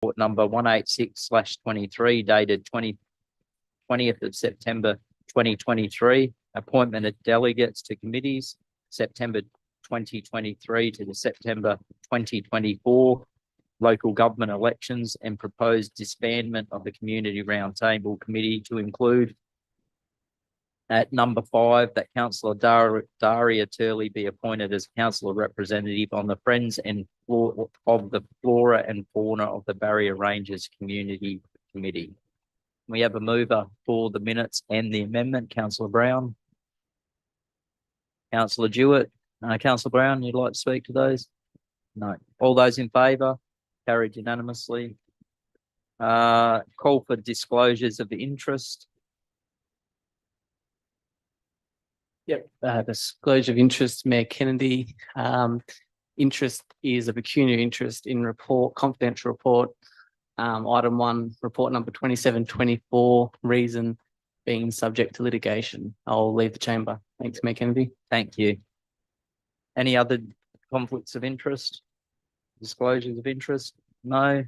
report number 186/23 dated 20th of September 2023. Appointment of delegates to committees, September 2023 to the September 2024 local government elections, and proposed disbandment of the Community Roundtable Committee to include at number 5 that Councillor Daria Turley be appointed as councillor representative on the Friends and of the Flora and Fauna of the Barrier Ranges Community Committee. We have a mover for the minutes and the amendment. Councillor Brown. Councillor Jewett. Councillor Brown, you'd like to speak to those? No. All those in favour? Carried unanimously. Call for disclosures of interest. Yep, disclosure of interest, Mayor Kennedy. Interest is a pecuniary interest in confidential report. Item 1, report number 2724, reason being subject to litigation. I'll leave the chamber. Thanks, Mayor Kennedy. Thank you. Any other conflicts of interest? Disclosures of interest? No.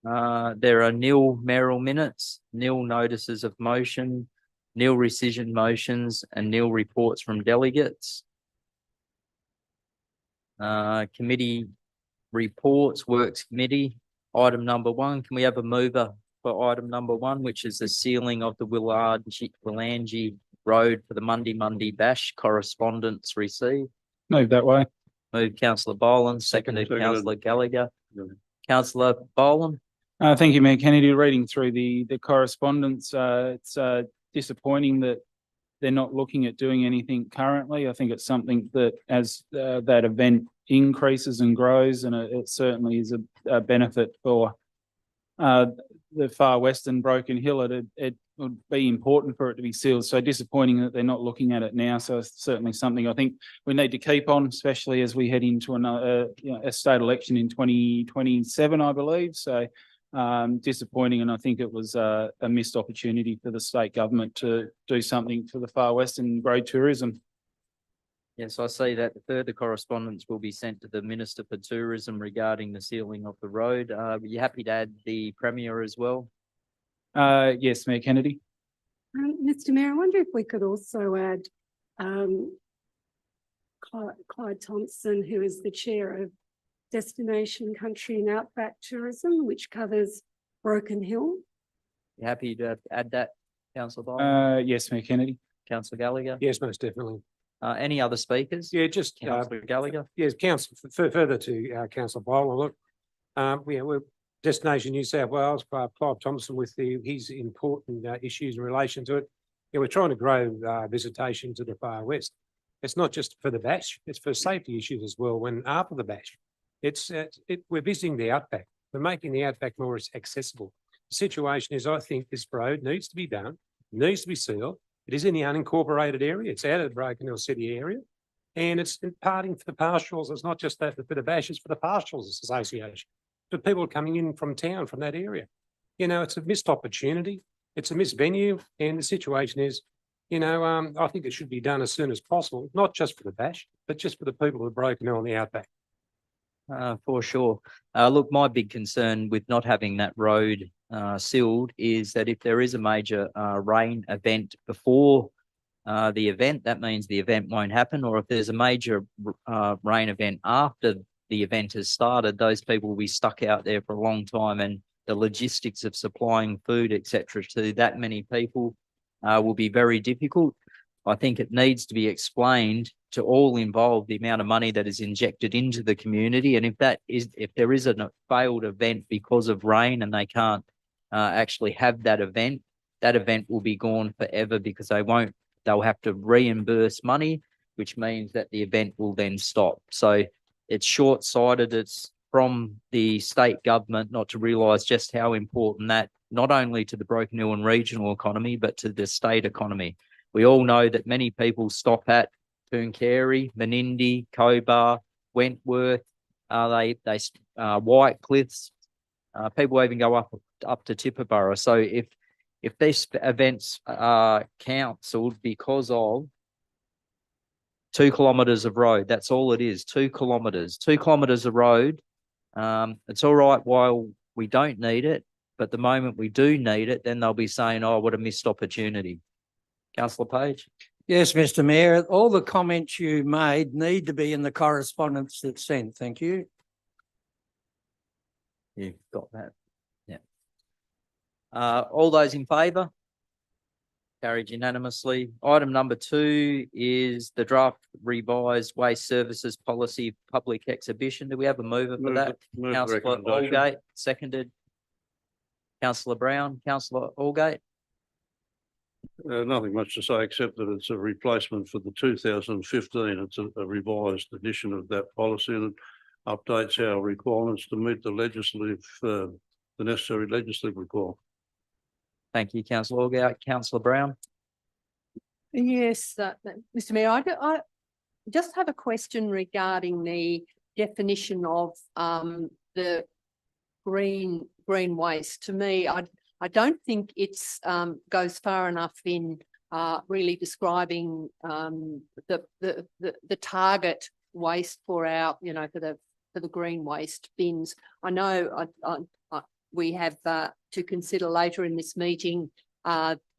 There are nil mayoral minutes, nil notices of motion, nil rescission motions, and nil reports from delegates. Committee reports, Works Committee. Item number 1, can we have a mover for item number 1, which is the sealing of the Willangie Road for the Mundi Bash correspondence received? Move that way. Move Councillor Boland, seconded Councillor Gallagher. Councillor Boland. Thank you, Mayor Kennedy. Reading through the correspondence, it's disappointing that they're not looking at doing anything currently. I think it's something that as that event increases and grows, and it certainly is a benefit for the far western Broken Hill. It would be important for it to be sealed. So disappointing that they're not looking at it now. So it's certainly something I think we need to keep on, especially as we head into a state election in 2027, I believe. So disappointing, and I think it was a missed opportunity for the state government to do something for the far west and grow tourism. Yes, I see that the further correspondence will be sent to the Minister for Tourism regarding the sealing of the road. Are you happy to add the Premier as well? Yes, Mayor Kennedy. Mr. Mayor, I wonder if we could also add Clyde Thompson, who is the chair of Destination Country and Outback Tourism, which covers Broken Hill. You happy to add that, Councillor Boland? Yes, Mayor Kennedy. Councillor Gallagher? Yes, most definitely. Any other speakers? Yeah, just Councillor Gallagher? yes, Council further to Councillor Boland. Look, we're Destination New South Wales, Clive Thompson with his important issues in relation to it. Yeah, we're trying to grow visitation to the far west. It's not just for the bash; it's for safety issues as well. When after the bash, we're visiting the outback. We're making the outback more accessible. The situation is, I think this road needs to be done, needs to be sealed. It is in the unincorporated area. It's out of the Broken Hill City area, and it's imparting for the pastorals. It's not just that for the bash; it's for the pastorals association. For people coming in from town from that area, it's a missed opportunity. It's a missed venue, and the situation is, I think it should be done as soon as possible, not just for the bash, but just for the people of Broken Hill and the outback. For sure. Look, my big concern with not having that road sealed is that if there is a major rain event before the event, that means the event won't happen. Or if there's a major rain event after the event has started, those people will be stuck out there for a long time, and the logistics of supplying food, etc., to that many people will be very difficult. I think it needs to be explained to all involved the amount of money that is injected into the community, and if there is a failed event because of rain and they can't actually have that event will be gone forever, because they'll have to reimburse money, which means that the event will then stop. So it's short-sighted. It's from the state government not to realise just how important that, not only to the Broken Hill and regional economy, but to the state economy. We all know that many people stop at Pooncarie, Menindee, Cobar, Wentworth, White Cliffs. People even go up to Tibooburra. So if these events are cancelled because of 2 kilometres of road, that's all it is. 2 kilometres of road. It's all right while we don't need it, but the moment we do need it, then they'll be saying, oh, what a missed opportunity. Councillor Page? Yes, Mr Mayor, all the comments you made need to be in the correspondence that's sent. Thank you. You've got that. Yeah. All those in favour? Carried unanimously. Item number 2 is the draft revised waste services policy public exhibition. Do we have a mover for that? Move the Councillor recommendation. Allgate, seconded. Councillor Brown, Councillor Allgate. Nothing much to say, except that it's a replacement for the 2015. It's a revised edition of that policy and it updates our requirements to meet the necessary legislative requirement. Thank you, Councillor Allgate. Councillor Brown. Yes, Mr Mayor, I just have a question regarding the definition of the green waste. To me, I don't think it's goes far enough in really describing the target waste for our, for the green waste bins. I know we have to consider later in this meeting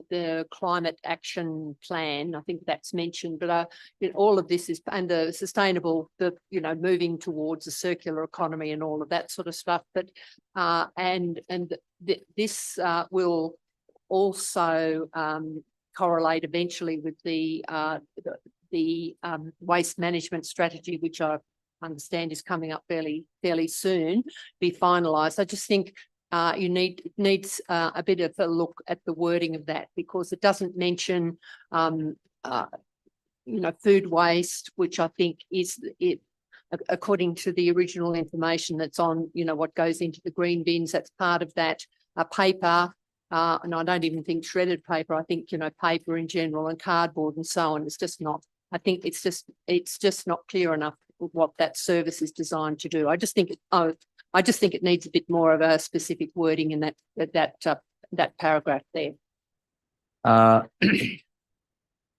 the climate action plan. I think that's mentioned, but all of this is, and the sustainable, moving towards a circular economy and all of that sort of stuff. But this will also correlate eventually with the waste management strategy, which I understand is coming up fairly soon, be finalised. I just think needs a bit of a look at the wording of that, because it doesn't mention food waste, which I think is according to the original information that's on what goes into the green bins. That's part of that. Paper, and I don't even think shredded paper. I think paper in general and cardboard and so on. It's just not. I think it's just not clear enough what that service is designed to do. I just think it needs a bit more of a specific wording in that paragraph there.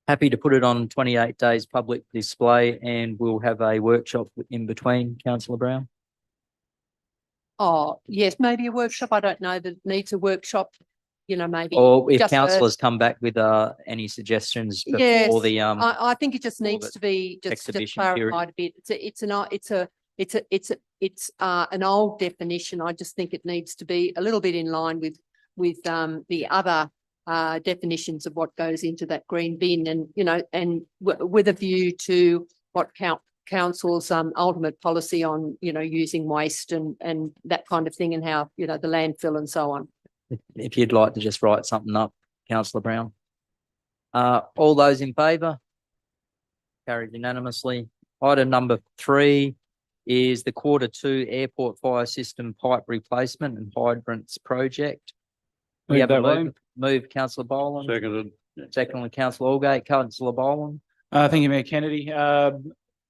Happy to put it on 28 days public display, and we'll have a workshop in between. Councillor Brown. Oh, yes, maybe a workshop. I don't know that it needs a workshop, maybe. Or if just councillors come back with any suggestions before the I think it just before needs the to be just exhibition period. clarified a bit. It's an old definition. I just think it needs to be a little bit in line with the other definitions of what goes into that green bin, and with a view to what council's ultimate policy on using waste and that kind of thing, and how the landfill and so on. If you'd like to just write something up, Councillor Brown. All those in favour? Carried unanimously. Item number 3 is the Q2 airport fire system pipe replacement and hydrants project. We have a move, Councillor Boland. Seconded. Secondly, Councillor Allgate. Councillor Boland. Thank you, Mayor Kennedy.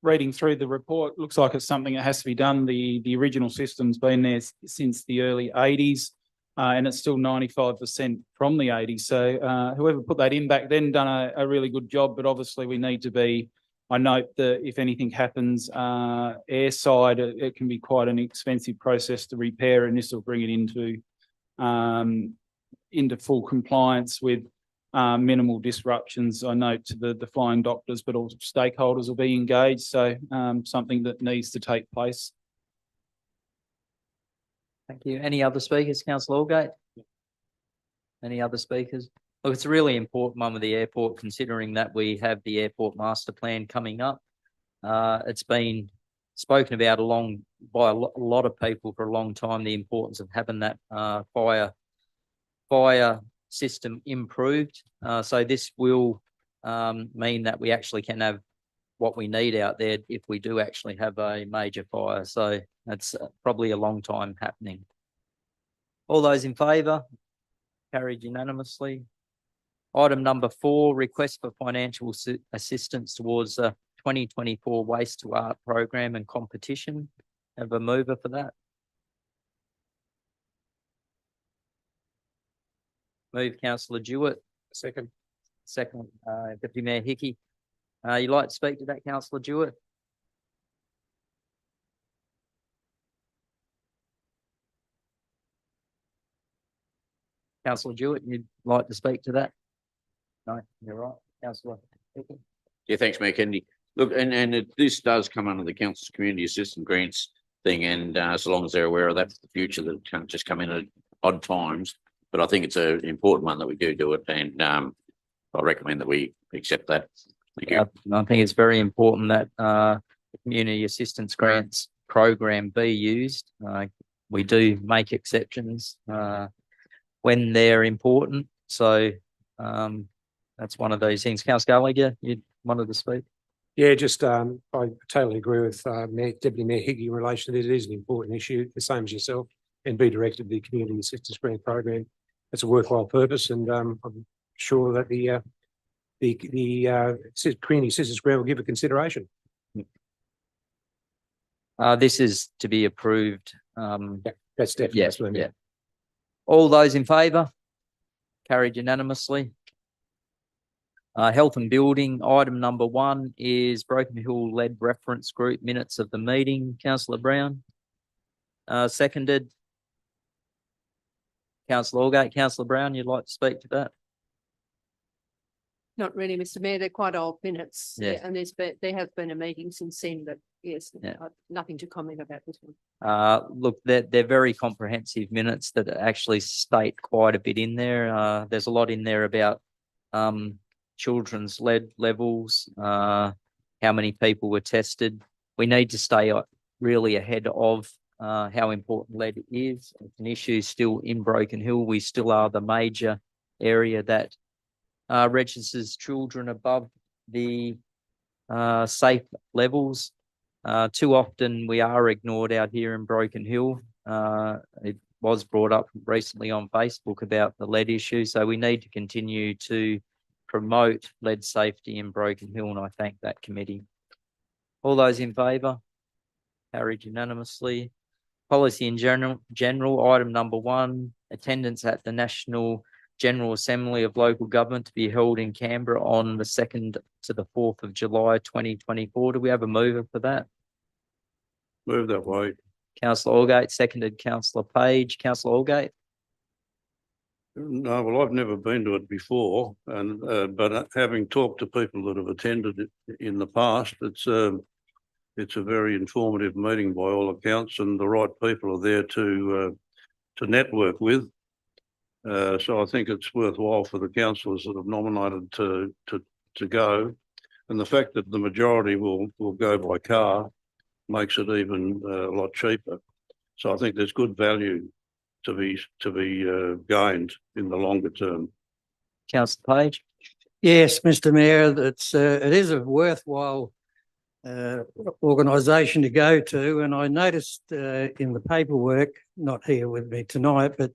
Reading through the report, looks like it's something that has to be done. The original system's been there since the early 80s, and it's still 95% from the 80s. So whoever put that in back then done a really good job, but obviously we need to be, I note that if anything happens airside, it can be quite an expensive process to repair, and this will bring it into full compliance with minimal disruptions. I note to the flying doctors, but all stakeholders will be engaged. So something that needs to take place. Thank you. Any other speakers, Councillor Allgate? Any other speakers? Look, it's a really important one with the airport, considering that we have the airport master plan coming up. It's been spoken about by a lot of people for a long time, the importance of having that fire system improved. So this will mean that we actually can have what we need out there if we do actually have a major fire. So that's probably a long time happening. All those in favour? Carried unanimously. Item number 4, request for financial assistance towards the 2024 Waste to Art program and competition. Have a mover for that. Move, Councillor Jewett. Second. Second, Deputy Mayor Hickey. You'd like to speak to that, Councillor Jewett? Councillor Jewett, you'd like to speak to that? No, you're right, councillor. Yeah, thanks, Mayor Kennedy. Look, this does come under the council's community assistance grants thing, and so long as they're aware of that for the future, that can't just come in at odd times. But I think it's an important one that we do it, and I recommend that we accept that. Thank you. I think it's very important that the community assistance grants program be used. We do make exceptions when they're important. So that's one of those things. Councillor Gallagher, you wanted to speak? Yeah, just, I totally agree with, Deputy Mayor Higgy in relation to this. It is an important issue, the same as yourself, and be directed to the community assistance grant program. It's a worthwhile purpose, and, I'm sure that the community assistance grant will give it consideration. This is to be approved. That's definitely. Yeah, absolutely. yeah. All those in favour? Carried unanimously. Health and building, item number 1 is Broken Hill Lead Reference Group minutes of the meeting. Councillor Brown. Seconded. Councillor Allgate. Councillor Brown, you'd like to speak to that? Not really, Mr. Mayor. They're quite old minutes. Yeah. And there has been a meeting since then, but yes, Yeah. nothing to comment about this one. Look, they're very comprehensive minutes that actually state quite a bit in there. There's a lot in there about children's lead levels, how many people were tested. We need to stay really ahead of how important lead is. It's an issue still in Broken Hill. We still are the major area that registers children above the safe levels. Too often we are ignored out here in Broken Hill. It was brought up recently on Facebook about the lead issue, so we need to continue to promote lead safety in Broken Hill, and I thank that committee. All those in favour? Carried unanimously. Policy in general, item number 1, attendance at the National General Assembly of Local Government to be held in Canberra on the 2nd to the 4th of July 2024. Do we have a mover for that? Move that way. Councillor Allgate, seconded Councillor Page. Councillor Allgate. No, well, I've never been to it before, and but having talked to people that have attended it in the past, it's a very informative meeting by all accounts, and the right people are there to network with. So I think it's worthwhile for the councillors that have nominated to go, and the fact that the majority will go by car makes it even a lot cheaper. So I think there's good value to be gained in the longer term. Councillor Page. Yes, Mr. Mayor, it is a worthwhile organisation to go to, and I noticed in the paperwork, not here with me tonight, but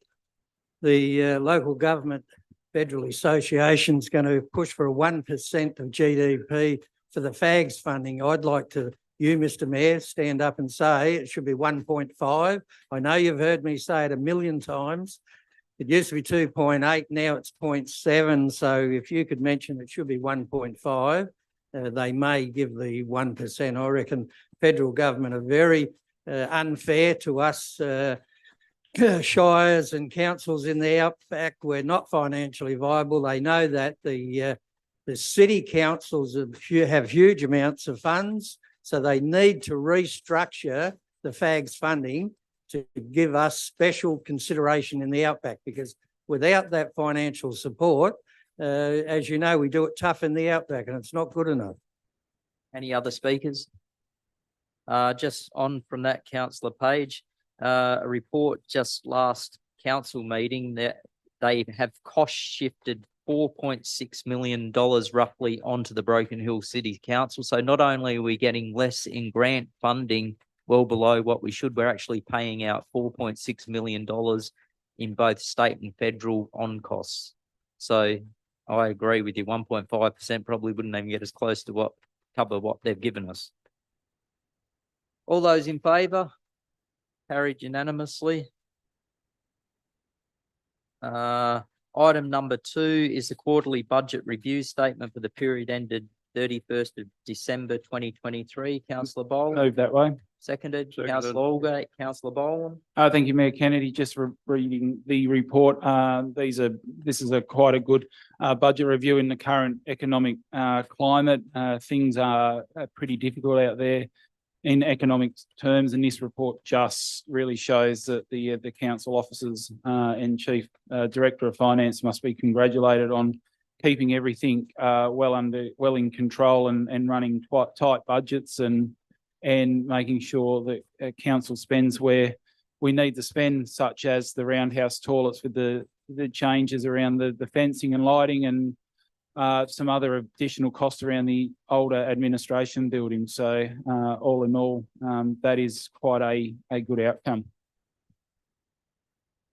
the local government federal association is going to push for a 1% of GDP for the FAGS funding. I'd like to, you, Mr. Mayor, stand up and say it should be 1.5. I know you've heard me say it a million times. It used to be 2.8, now it's 0.7. So if you could mention it should be 1.5, they may give the 1%. I reckon federal government are very unfair to us shires and councils in the outback. We're not financially viable. They know that the city councils have huge amounts of funds, so they need to restructure the FAGS funding to give us special consideration in the outback, because without that financial support, as you know, we do it tough in the outback and it's not good enough. Any other speakers? Just on from that, Councillor Page, a report just last council meeting that they have cost shifted $4.6 million roughly onto the Broken Hill City Council. So not only are we getting less in grant funding, well below what we should, we're actually paying out $4.6 million in both state and federal on costs. So I agree with you, 1.5% probably wouldn't even get us close to cover what they've given us. All those in favour? Carried unanimously. Item number 2 is the quarterly budget review statement for the period ended 31st of December 2023. Councillor Bowl. Move that way. Seconded, Seconded. councillor Allgate, councillor Boland. Thank you, Mayor Kennedy. Just reading the report. This is quite a good budget review in the current economic climate. Things are pretty difficult out there in economic terms, and this report just really shows that the council officers and chief director of finance must be congratulated on keeping everything well in control and running quite tight budgets and making sure that council spends where we need to spend, such as the roundhouse toilets with the changes around the fencing and lighting and some other additional costs around the older administration building. So all in all, that is quite a good outcome.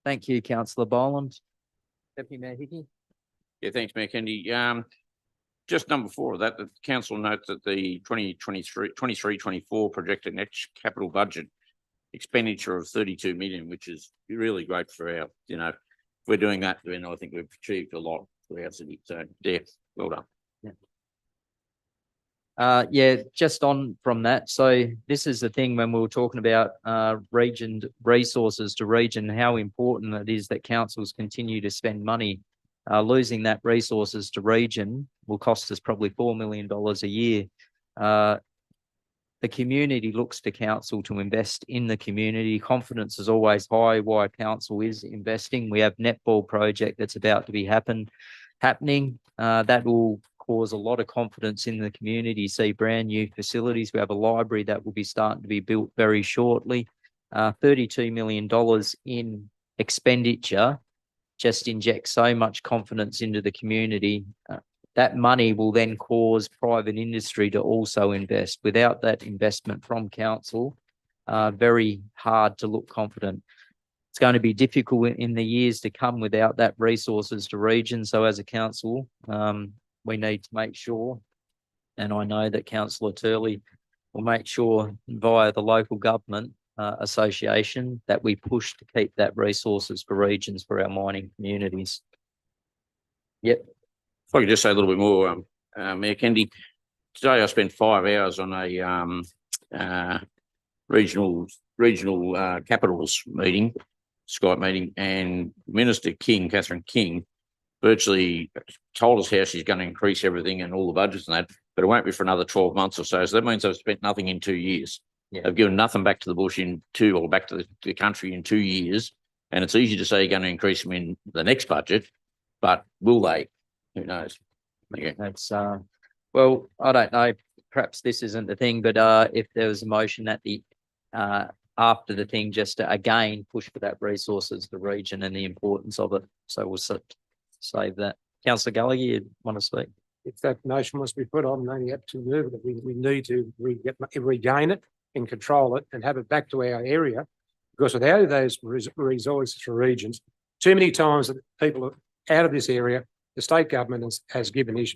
Thank you, councillor Boland. Deputy Mayor Hickey. Yeah, thanks, Mayor Kennedy. Just number 4 of that, the council notes that the 23-24 projected net capital budget expenditure of 32 million, which is really great for our, if we're doing that, then I think we've achieved a lot for our city. So yeah, well done. Just on from that. So this is the thing when we were talking about region resources to region, how important it is that councils continue to spend money. Losing that resources to region will cost us probably $4 million a year. The community looks to council to invest in the community. Confidence is always high why council is investing. We have netball project that's about to be happening. That will cause a lot of confidence in the community. See brand new facilities. We have a library that will be starting to be built very shortly. $32 million in expenditure just inject so much confidence into the community. That money will then cause private industry to also invest. Without that investment from council, very hard to look confident. It's going to be difficult in the years to come without that resources to region. So as a council, we need to make sure, and I know that Councillor Turley will make sure via the local government association that we push to keep that resources for regions for our mining communities. Yep. If I could just say a little bit more, Mayor Kennedy, today I spent 5 hours on a regional capitals meeting, Skype meeting, and Minister King, Catherine King, virtually told us how she's going to increase everything and all the budgets and that, but it won't be for another 12 months or so. So that means they've spent nothing in 2 years. Yeah. They've given nothing back to the bush or back to the country in 2 years. And it's easy to say you're going to increase them in the next budget, but will they? Who knows? Okay. That's well, I don't know. Perhaps this isn't the thing, but if there was a motion at the after the thing, just to again push for that resources, the region and the importance of it. So we'll save that. Councillor Gallagher, you want to speak? If that motion must be put on, only have to move it. We need to regain it and control it and have it back to our area, because without those resources for regions, too many times that people are out of this area, the state government has given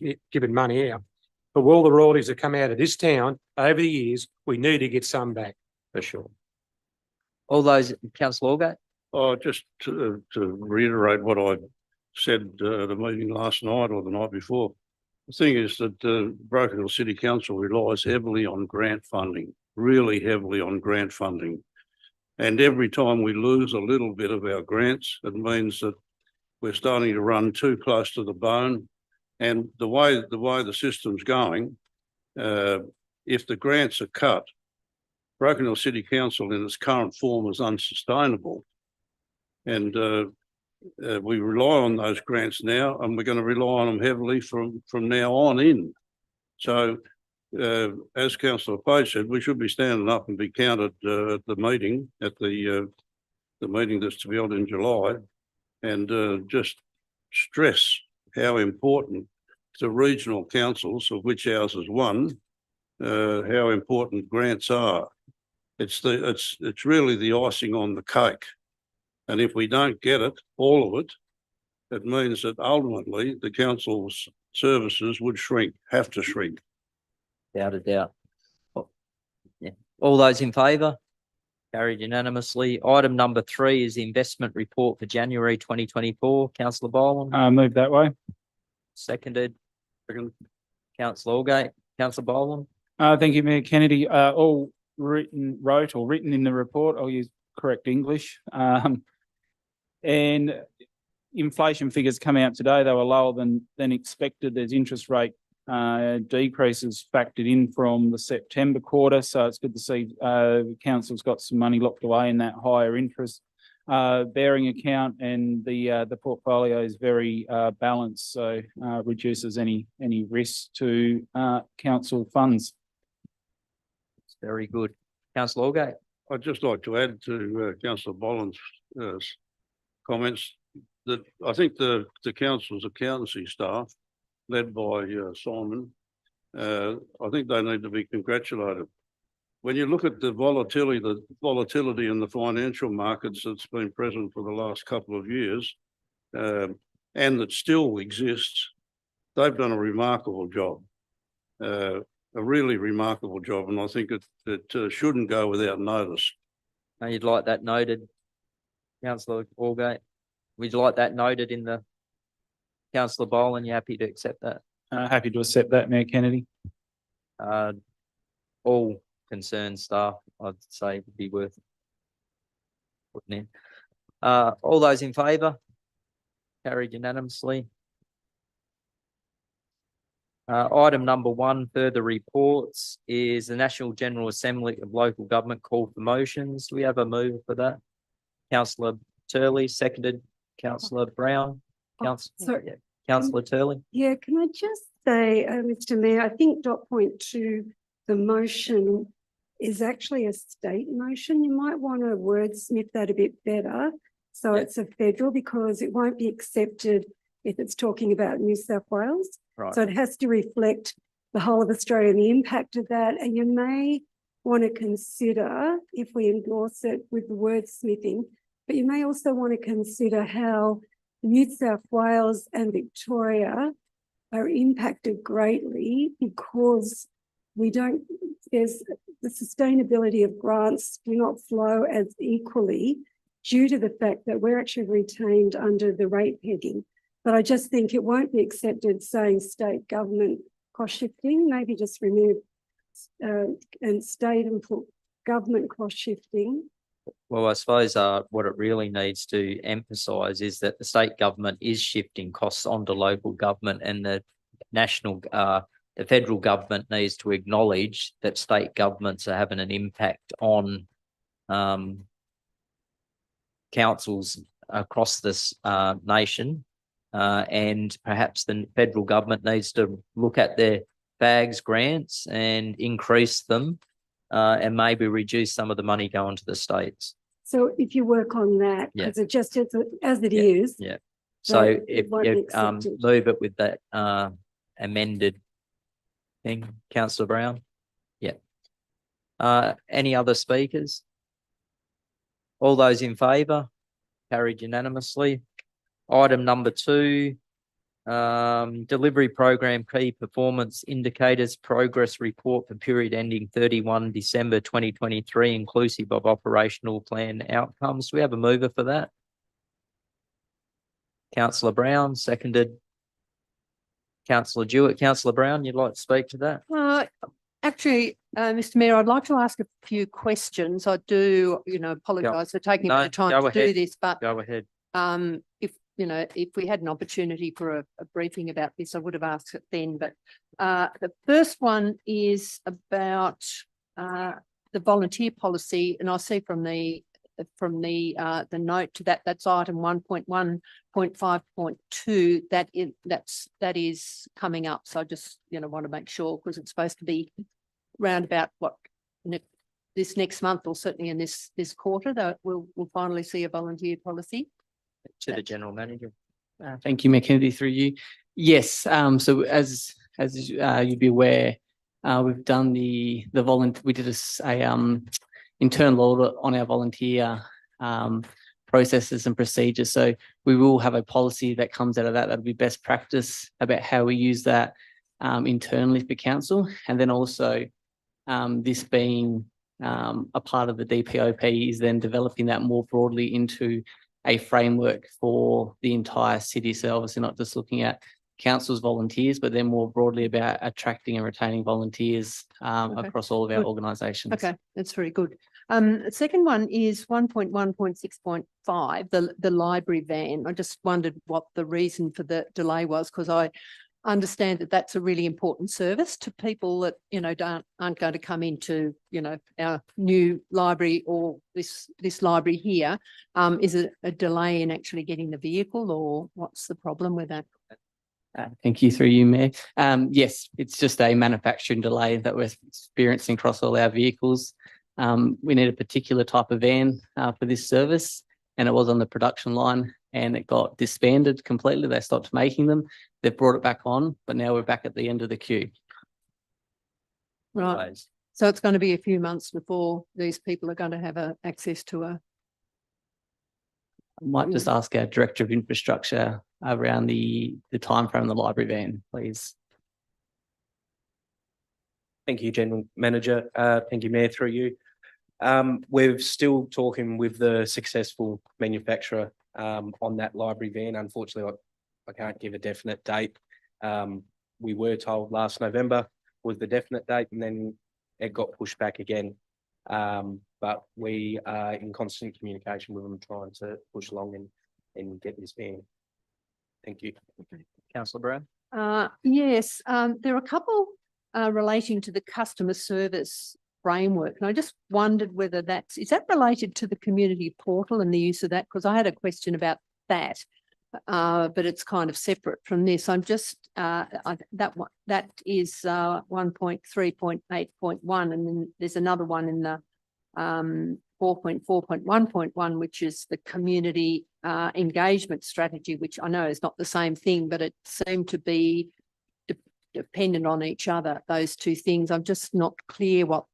money out. But all the royalties that come out of this town over the years, we need to get some back. For sure. All those, Councillor Allgate? Oh, just to reiterate what I said at the meeting last night or the night before. The thing is that Broken Hill City Council relies heavily on grant funding, really heavily on grant funding. And every time we lose a little bit of our grants, it means that we're starting to run too close to the bone. And the way the system's going, if the grants are cut, Broken Hill City Council in its current form is unsustainable. And we rely on those grants now, and we're going to rely on them heavily from now on in. So, as Councillor Page said, we should be standing up and be counted at the meeting, the meeting that's to be held in July, and just stress how important to regional councils, of which ours is one, how important grants are. It's really the icing on the cake. And if we don't get it, all of it, it means that ultimately the council's services would have to shrink. Without a doubt. Yeah. All those in favour? Carried unanimously. Item number 3 is the investment report for January 2024. Councillor Boland. Move that way. written in the report. I'll use correct English. And inflation figures come out today. They were lower than expected. There's interest rate decreases factored in from the September quarter. So it's good to see the council's got some money locked away in that higher interest bearing account, and the portfolio is very balanced, so reduces any risk to council funds. It's very good. Councillor Allgate. I'd just like to add to Councillor Boland's comments that I think the council's accountancy staff, led by Simon, I think they need to be congratulated. When you look at the volatility in the financial markets that's been present for the last couple of years, and that still exists, they've done a remarkable job, a really remarkable job, and I think it shouldn't go without notice. Now you'd like that noted, Councillor Allgate? Would you like that noted in the Councillor Boland? You happy to accept that? Happy to accept that, Mayor Kennedy. All concerned staff, I'd say, would be worth putting in. All those in favour? Carried unanimously. Item number 1, further reports, is the National General Assembly of Local Government call for motions. Do we have a mover for that? Councillor Turley, seconded. Councillor Brown. Sorry. Councillor Turley. Yeah, can I just say, Mr. Mayor, I think dot point 2, the motion is actually a state motion. You might want to wordsmith that a bit better. So it's a federal, because it won't be accepted if it's talking about New South Wales. Right. So it has to reflect the whole of Australia and the impact of that. And you may want to consider, if we endorse it with the wordsmithing, but you may also want to consider how New South Wales and Victoria are impacted greatly, because there's the sustainability of grants do not flow as equally due to the fact that we're actually retained under the rate pegging. But I just think it won't be accepted saying state government cost shifting, maybe just remove and state and put government cost shifting. Well, I suppose what it really needs to emphasise is that the state government is shifting costs onto local government, and the the federal government needs to acknowledge that state governments are having an impact on councils across this nation, and perhaps the federal government needs to look at their FAGS grants and increase them, and maybe reduce some of the money going to the states. So if you work on that, because it just is as it is. Yeah. So then if it won't be you accepted. move it with that amended thing, Councillor Brown. Yeah. Any other speakers? All those in favour? Carried unanimously. Item number 2, delivery program key performance indicators progress report for period ending 31 December 2023, inclusive of operational plan outcomes. Do we have a mover for that? Councillor Brown, seconded. Councillor Jewett. Councillor Brown, you'd like to speak to that? Actually, Mr. Mayor, I'd like to ask a few questions. I do, apologise for taking a bit of time to do this, but Go ahead. if we had an opportunity for a briefing about this, I would have asked it then. But the first one is about the volunteer policy, and I see from the note to that's item 1.1.5.2 that is coming up. So I just want to make sure, because it's supposed to be round about this next month, or certainly in this quarter, that we'll finally see a volunteer policy. To the General Manager. Thank you, Mayor Kennedy, through you. Yes, so as you'd be aware, we've done we did a internal audit on our volunteer processes and procedures. So we will have a policy that comes out of that. That'll be best practice about how we use that internally for council. And then also this being a part of the DPOP is then developing that more broadly into a framework for the entire city. So obviously not just looking at council's volunteers, but then more broadly about attracting and retaining volunteers Okay. across all of our Good. organisations. Okay, that's very good. Second one is 1.1.6.5, the library van. I just wondered what the reason for the delay was, because I understand that that's a really important service to people that, you know, aren't going to come into, you know, our new library or this library here. Is it a delay in actually getting the vehicle, or what's the problem with that? Thank you, through you, Mayor. Yes, it's just a manufacturing delay that we're experiencing across all our vehicles. We need a particular type of van for this service, and it was on the production line and it got disbanded completely. They stopped making them. They've brought it back on, but now we're back at the end of the queue. Right. So it's going to be a few months before these people are going to have access to a. I might just ask our Director of Infrastructure around the timeframe of the library van, please. Thank you, General Manager. Thank you, Mayor, through you. We're still talking with the successful manufacturer on that library van. Unfortunately, I can't give a definite date. We were told last November was the definite date, and then it got pushed back again. But we are in constant communication with them, trying to push along and get this van. Thank you. Councillor Brown? Yes, there are a couple relating to the customer service framework. And I just wondered whether is that related to the community portal and the use of that? Because I had a question about that, but it's kind of separate from this. I'm just, that is 1.3.8.1, and then there's another one in the 4.4.1.1, which is the community engagement strategy, which I know is not the same thing, but it seemed to be dependent on each other, those two things. I'm just not clear what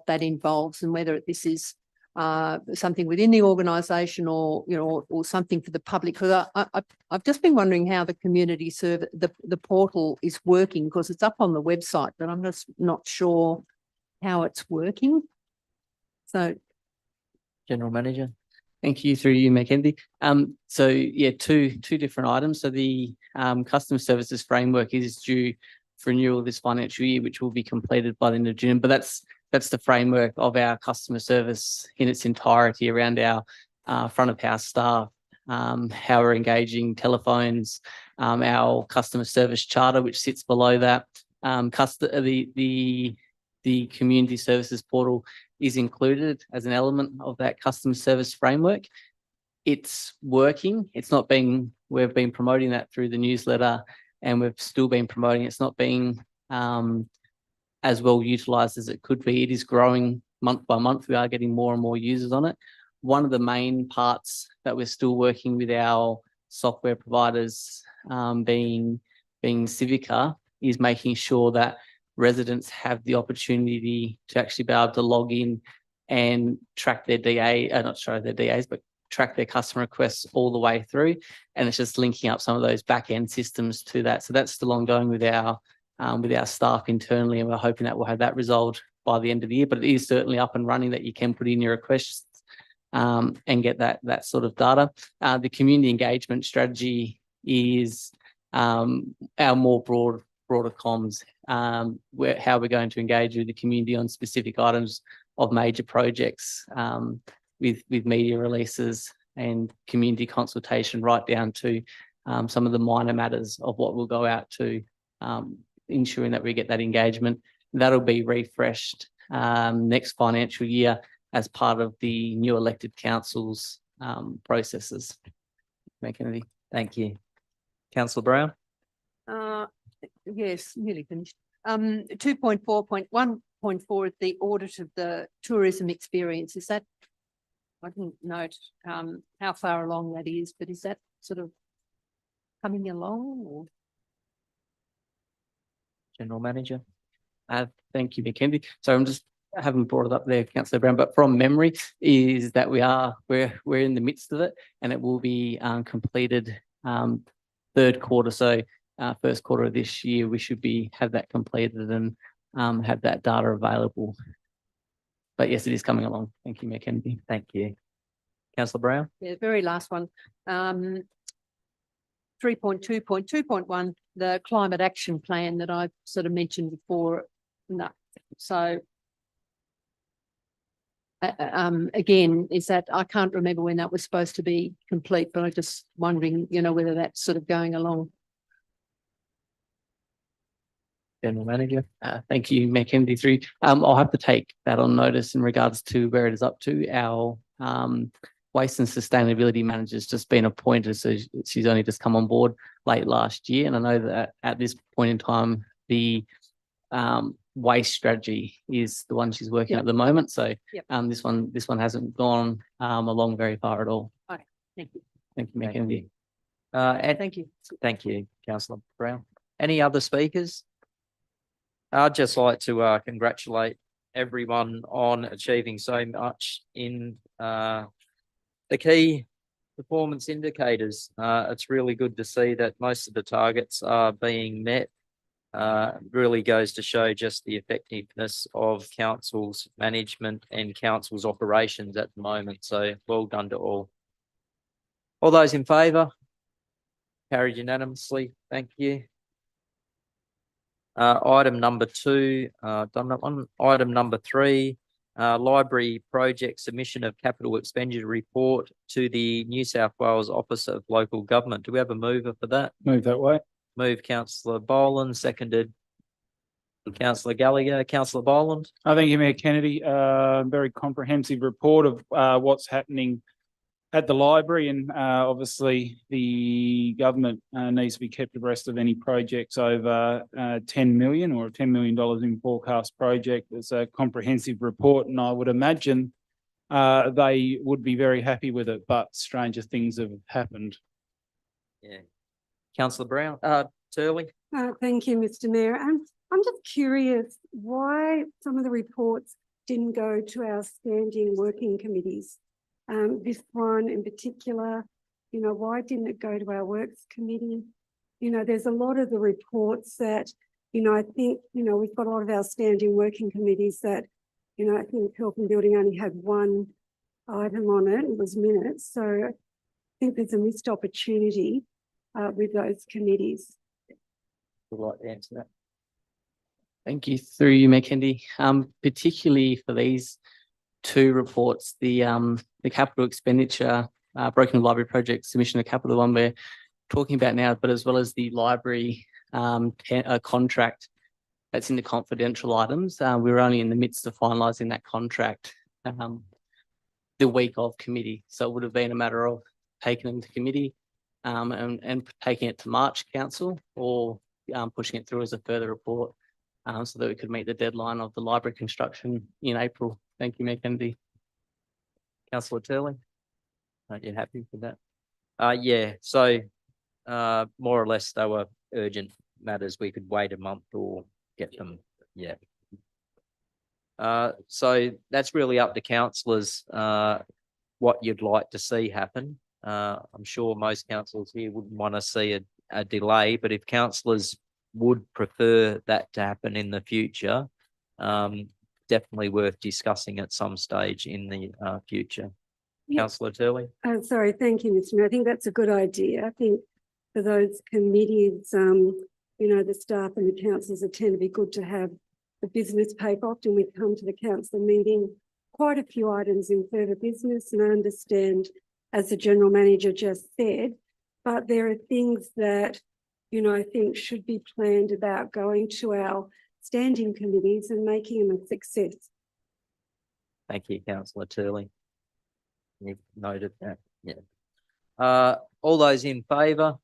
that involves, and whether this is something within the organisation or, you know, or something for the public. Because I've just been wondering how the community service, the portal is working, because it's up on the website, but I'm just not sure how it's working. So, General Manager? Thank you, through you, Mackenzie. So yeah, two different items. So the customer services framework is due for renewal this financial year, which will be completed by the end of June. But that's the framework of our customer service in its entirety, around our front of house staff, how we're engaging telephones, our customer service charter, which sits below that. The community services portal is included as an element of that customer service framework. It's working. We've been promoting that through the newsletter, and we've still been promoting. It's not being as well utilised as it could be. It is growing month by month. We are getting more and more users on it. One of the main parts that we're still working with our software providers, being Civica, is making sure that residents have the opportunity to actually be able to log in and track their track their customer requests all the way through. And it's just linking up some of those back end systems to that. So that's still ongoing with our staff internally, and we're hoping that we'll have that resolved by the end of the year. But it is certainly up and running, that you can put in your requests and get that sort of data. The community engagement strategy is our more broader comms, how we're going to engage with the community on specific items of major projects, with media releases and community consultation, right down to some of the minor matters of what will go out to, ensuring that we get that engagement. That'll be refreshed next financial year as part of the new elected council's processes. Mackenzie. Thank you. Councillor Brown? yes, nearly finished. 2.4.1.4 is the audit of the tourism experience. Is that, I didn't note how far along that is, but is that sort of coming along, or? General Manager? Thank you, Mackenzie. So I haven't brought it up there, Councillor Brown, but from memory is that we're in the midst of it, and it will be completed third quarter. So first quarter of this year, we should have that completed and have that data available. But yes, it is coming along. Thank you, Mackenzie. Thank you. Councillor Brown? Yeah, very last one. 3.2.2.1, the climate action plan that I sort of mentioned before. No, so. Again, is that I can't remember when that was supposed to be complete, but I'm just wondering, whether that's sort of going along. General Manager. Thank you, Mayor Kennedy. Through, I'll have to take that on notice in regards to where it is up to. Our Waste and Sustainability Manager's just been appointed, so she's only just come on board late last year. And I know that at this point in time, the waste strategy is the one she's working Yep. at the moment. So Yep. this one hasn't gone along very far at all. Okay, thank you. Thank you, Mayor Thank Kennedy. you. And Thank you. thank you, councillor Brown. Any other speakers? I'd just like to congratulate everyone on achieving so much in the key performance indicators. It's really good to see that most of the targets are being met. Really goes to show just the effectiveness of council's management and council's operations at the moment. So well done to all. All those in favour? Carried unanimously. Thank you. Item number 2, done that one. Item number 3, library project submission of capital expenditure report to the New South Wales Office of Local Government. Do we have a mover for that? Move that way. Move councillor Boland, seconded councillor Gallagher. Councillor Boland. Thank you, Mayor Kennedy. Very comprehensive report of what's happening at the library, and obviously the government needs to be kept abreast of any projects over 10 million or $10 million in forecast project. It's a comprehensive report, and I would imagine they would be very happy with it, but stranger things have happened. Yeah. Councillor Brown, Turley. Thank you, Mr. Mayor. I'm just curious why some of the reports didn't go to our standing working committees. This one in particular, why didn't it go to our Works Committee? There's a lot of the reports that, I think, we've got a lot of our standing working committees that, I think Health and Building only had one item on it. It was minutes. So I think there's a missed opportunity with those committees. Would like to answer that. Thank you. Through you, Mayor Kennedy. Particularly for these 2 reports, the capital expenditure, Broken Library project submission of capital, one we're talking about now, but as well as the library contract that's in the confidential items. We were only in the midst of finalising that contract the week of committee. So it would have been a matter of taking them to committee and taking it to March Council, or pushing it through as a further report so that we could meet the deadline of the library construction in April. Thank you, Mayor Kennedy. Councillor Turley. Are you happy with that? Yeah, so more or less they were urgent matters. We could wait a month or get them. Yeah. So that's really up to councillors what you'd like to see happen. I'm sure most councillors here wouldn't want to see a delay, but if councillors would prefer that to happen in the future, definitely worth discussing at some stage in the future. Yeah. Councillor Turley. Sorry, thank you, Mr. Mayor. I think that's a good idea. I think for those committees, the staff and the councillors, it tend to be good to have the business paper. Often we come to the council meeting, quite a few items in further business, and I understand, as the General Manager just said, but there are things that, I think should be planned about going to our standing committees and making them a success. Thank you, councillor Turley. You've noted that. Yeah. All those in favour?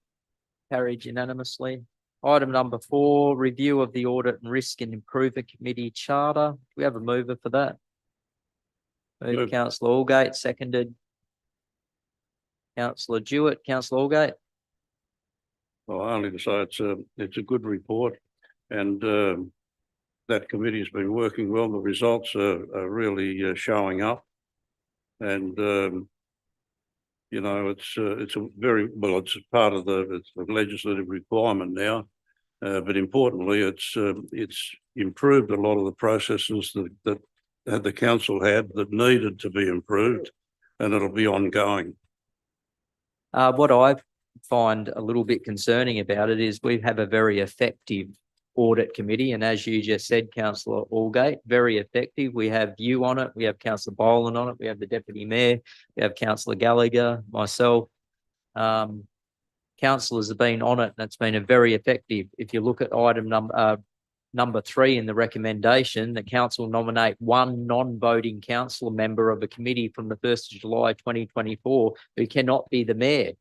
Carried unanimously. Item number 4, review of the Audit and Risk and Improvement Committee Charter. Do we have a mover for that? Moved councillor Allgate, seconded councillor Jewett. Councillor Allgate. Well, only to say it's a good report, and that committee has been working well. The results are really showing up, and it's a very well. It's part of it's a legislative requirement now, but importantly, it's improved a lot of the processes that the council had that needed to be improved, and it'll be ongoing. What I've find a little bit concerning about it is we have a very effective audit committee. And as you just said, councillor Allgate, very effective. We have you on it. We have councillor Boland on it. We have the deputy mayor. We have councillor Gallagher, myself. Councillors have been on it and it's been a very effective. If you look at item number 3 in the recommendation, the council nominate one non-voting councillor member of a committee from the 1st of July 2024 who cannot be the mayor.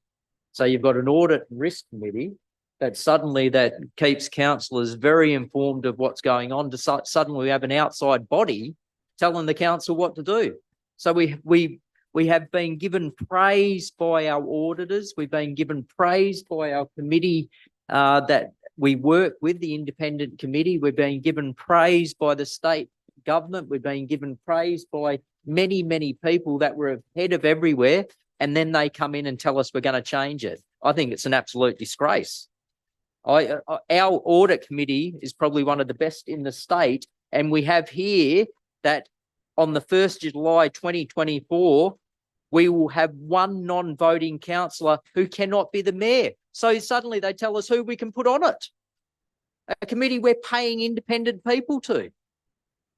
So you've got an audit and risk committee that suddenly that keeps councillors very informed of what's going on. Suddenly we have an outside body telling the council what to do. So we have been given praise by our auditors. We've been given praise by our committee that we work with, the independent committee. We've been given praise by the state government. We've been given praise by many, many people that were ahead of everywhere. And then they come in and tell us we're going to change it. I think it's an absolute disgrace. Our audit committee is probably one of the best in the state. And we have here that on the 1st of July 2024, we will have one non-voting councillor who cannot be the mayor. So suddenly they tell us who we can put on it. A committee we're paying independent people to.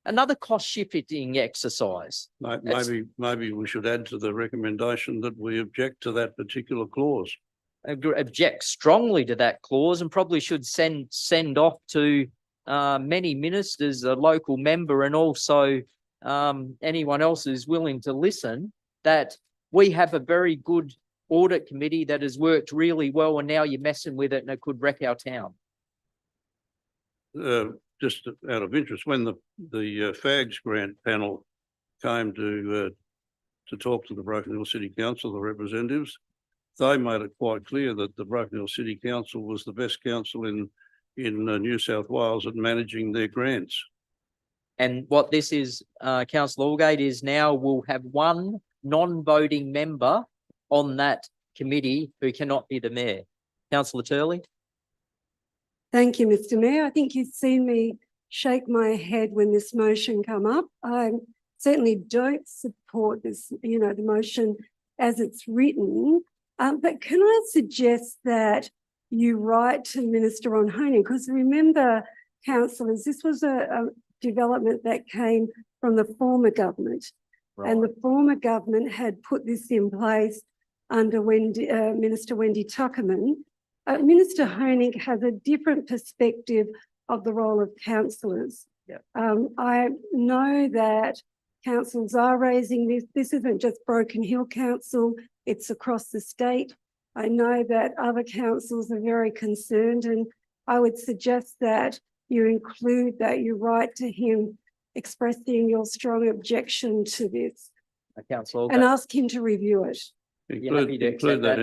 Another cost shifting exercise. Maybe we should add to the recommendation that we object to that particular clause. Object strongly to that clause and probably should send off to many ministers, a local member, and also anyone else who's willing to listen, that we have a very good audit committee that has worked really well, and now you're messing with it and it could wreck our town. Just out of interest, when the FAGS grant panel came to talk to the Broken Hill City Council, the representatives, they made it quite clear that the Broken Hill City Council was the best council in New South Wales at managing their grants. And what this is, Councillor Allgate, is now we'll have one non-voting member on that committee who cannot be the mayor. Councillor Turley. Thank you, Mr. Mayor. I think you've seen me shake my head when this motion come up. I certainly don't support this, the motion as it's written. But can I suggest that you write to Minister Ron Honing? Because remember, councillors, this was a development that came from the former government. Right. And the former government had put this in place under Minister Wendy Tuckerman. Minister Honing has a different perspective of the role of councillors. Yep. I know that councils are raising this. This isn't just Broken Hill Council, it's across the state. I know that other councils are very concerned, and I would suggest that you include that you write to him expressing your strong objection to this. Councillor, and ask him to review it. Include that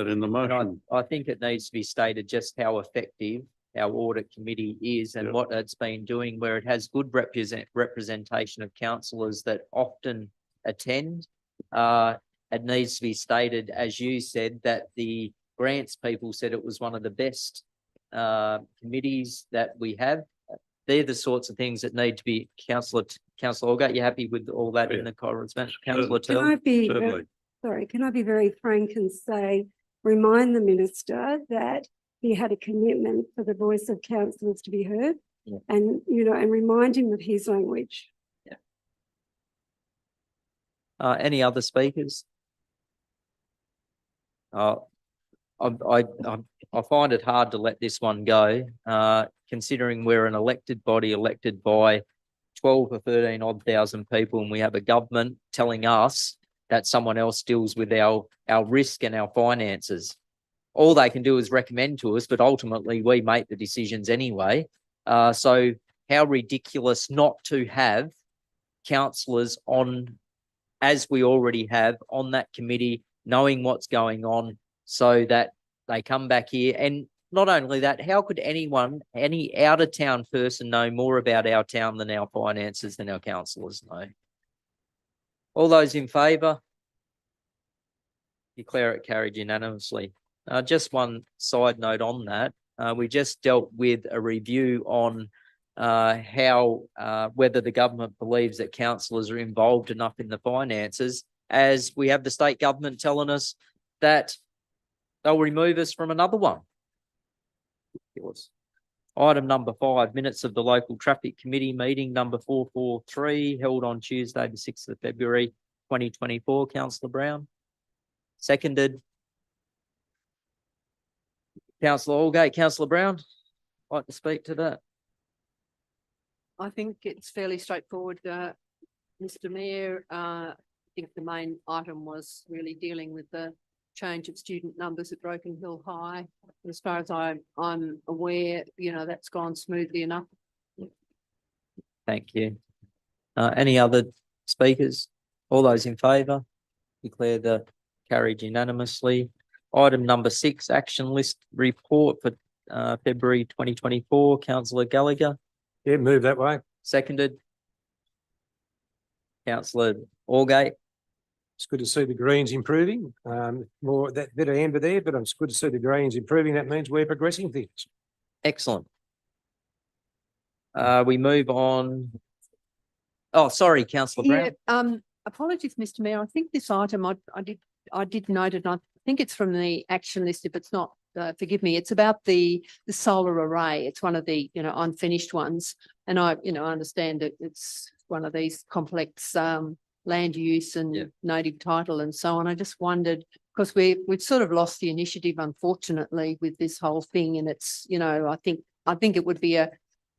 in the motion. I think it needs to be stated just how effective our audit committee is and what it's been doing, where it has good representation of councillors that often attend. It needs to be stated, as you said, that the grants people said it was one of the best committees that we have. They're the sorts of things that need to be, Councillor Allgate, you happy with all that in the correspondence? Councillor Turley? Can I be very frank and say, remind the minister that he had a commitment for the voice of councillors to be heard, and and remind him of his language. Any other speakers? I find it hard to let this one go, considering we're an elected body, elected by 12 or 13 odd thousand people, and we have a government telling us that someone else deals with our risk and our finances. All they can do is recommend to us, but ultimately we make the decisions anyway. So how ridiculous not to have councillors on, as we already have, on that committee, knowing what's going on, so that they come back here. And not only that, how could any out-of-town person know more about our town than our finances than our councillors know? All those in favour? Declare it carried unanimously. Just one side note on that. We just dealt with a review on whether the government believes that councillors are involved enough in the finances, as we have the state government telling us that they'll remove us from another one. Ridiculous. Item number 5, minutes of the local traffic committee meeting number 443 held on Tuesday, the 6th of February, 2024. Councillor Brown. Seconded. Councillor Allgate. Councillor Brown, like to speak to that? I think it's fairly straightforward, Mr. Mayor. I think the main item was really dealing with the change of student numbers at Broken Hill High. As far as I'm aware, you know, that's gone smoothly enough. Thank you. Any other speakers? All those in favour? Declare the carried unanimously. Item number 6, action list report for February 2024. Councillor Gallagher. Yeah, move that way. Seconded. Councillor Allgate. It's good to see the Greens improving. More that bit of amber there, but it's good to see the Greens improving. That means we're progressing things. Excellent. We move on. Oh, sorry, Councillor Brown. Yeah, apologies, Mr. Mayor. I think this item I did note it. And I think it's from the action list. If it's not, forgive me. It's about the solar array. It's one of the, you know, unfinished ones. And I understand that it's one of these complex land use and native title and so on. I just wondered, because we've sort of lost the initiative, unfortunately, with this whole thing. And it's, you know, I think it would be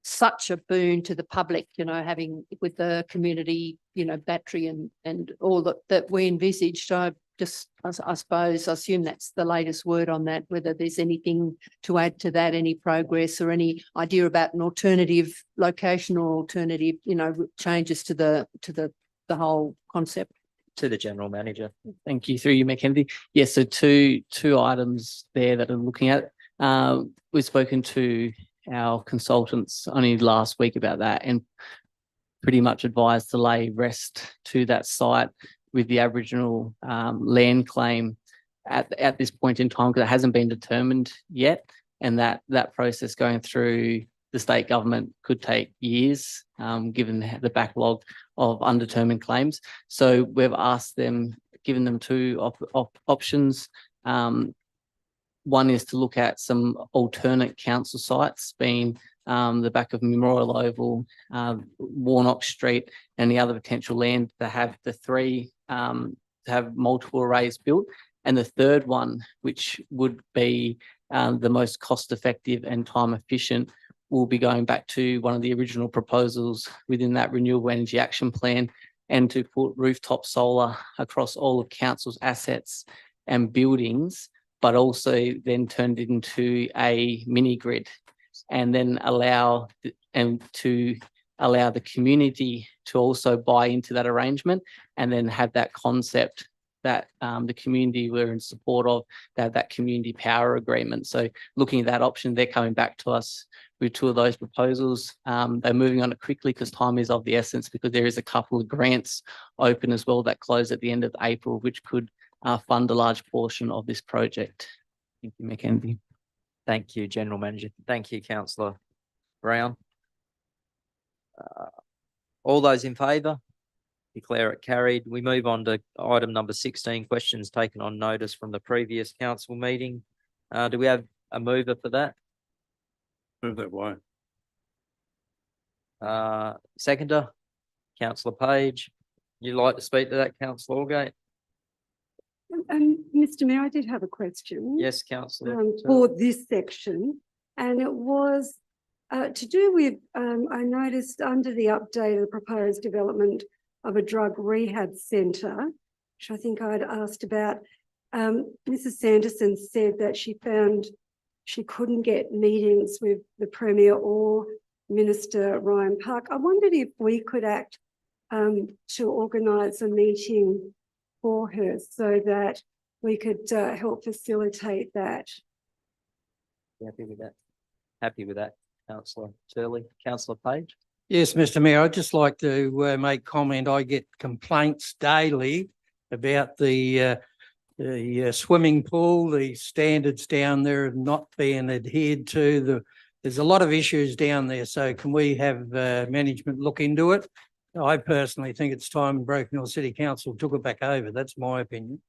such a boon to the public, you know, having with the community, you know, battery and all that we envisaged. So I suppose, I assume that's the latest word on that, whether there's anything to add to that, any progress or any idea about an alternative location or alternative, you know, changes to the whole concept. To the General Manager. Thank you. Through you, Mayor Kennedy. Yes, so two items there that I'm looking at. We've spoken to our consultants only last week about that and pretty much advised to lay rest to that site with the Aboriginal land claim at this point in time, because it hasn't been determined yet, and that process going through the state government could take years, given the backlog of undetermined claims. So we've asked them, given them two options. One is to look at some alternate council sites, being the back of Memorial Oval, Warnock Street, and the other potential land to have the three, to have multiple arrays built. And the third one, which would be the most cost effective and time efficient, will be going back to one of the original proposals within that Renewable Energy Action Plan, and to put rooftop solar across all of council's assets and buildings, but also then turned it into a mini grid, and then allow the community to also buy into that arrangement, and then have that concept that the community were in support of, that community power agreement. So looking at that option, they're coming back to us with two of those proposals. They're moving on it quickly because time is of the essence, because there is a couple of grants open as well that close at the end of April, which could fund a large portion of this project. Thank you, Mayor Kennedy. Thank you, General Manager. Thank you, Councillor Brown. All those in favour? Declare it carried. We move on to item number 16, questions taken on notice from the previous council meeting. Do we have a mover for that? Move that way. Seconder, Councillor Page. You'd like to speak to that, Councillor Allgate? Mr. Mayor, I did have a question. Yes, Councillor. For this section, and it was to do with, I noticed under the update of the proposed development of a drug rehab centre, which I think I'd asked about, Mrs. Sanderson said that she found she couldn't get meetings with the Premier or Minister Ryan Park. I wondered if we could act to organise a meeting for her so that we could help facilitate that. Happy with that? Happy with that, Councillor Turley. Councillor Page? Yes, Mr. Mayor, I'd just like to make comment. I get complaints daily about the swimming pool, the standards down there not being adhered to. There's a lot of issues down there. So can we have management look into it? I personally think it's time Broken Hill City Council took it back over. That's my opinion.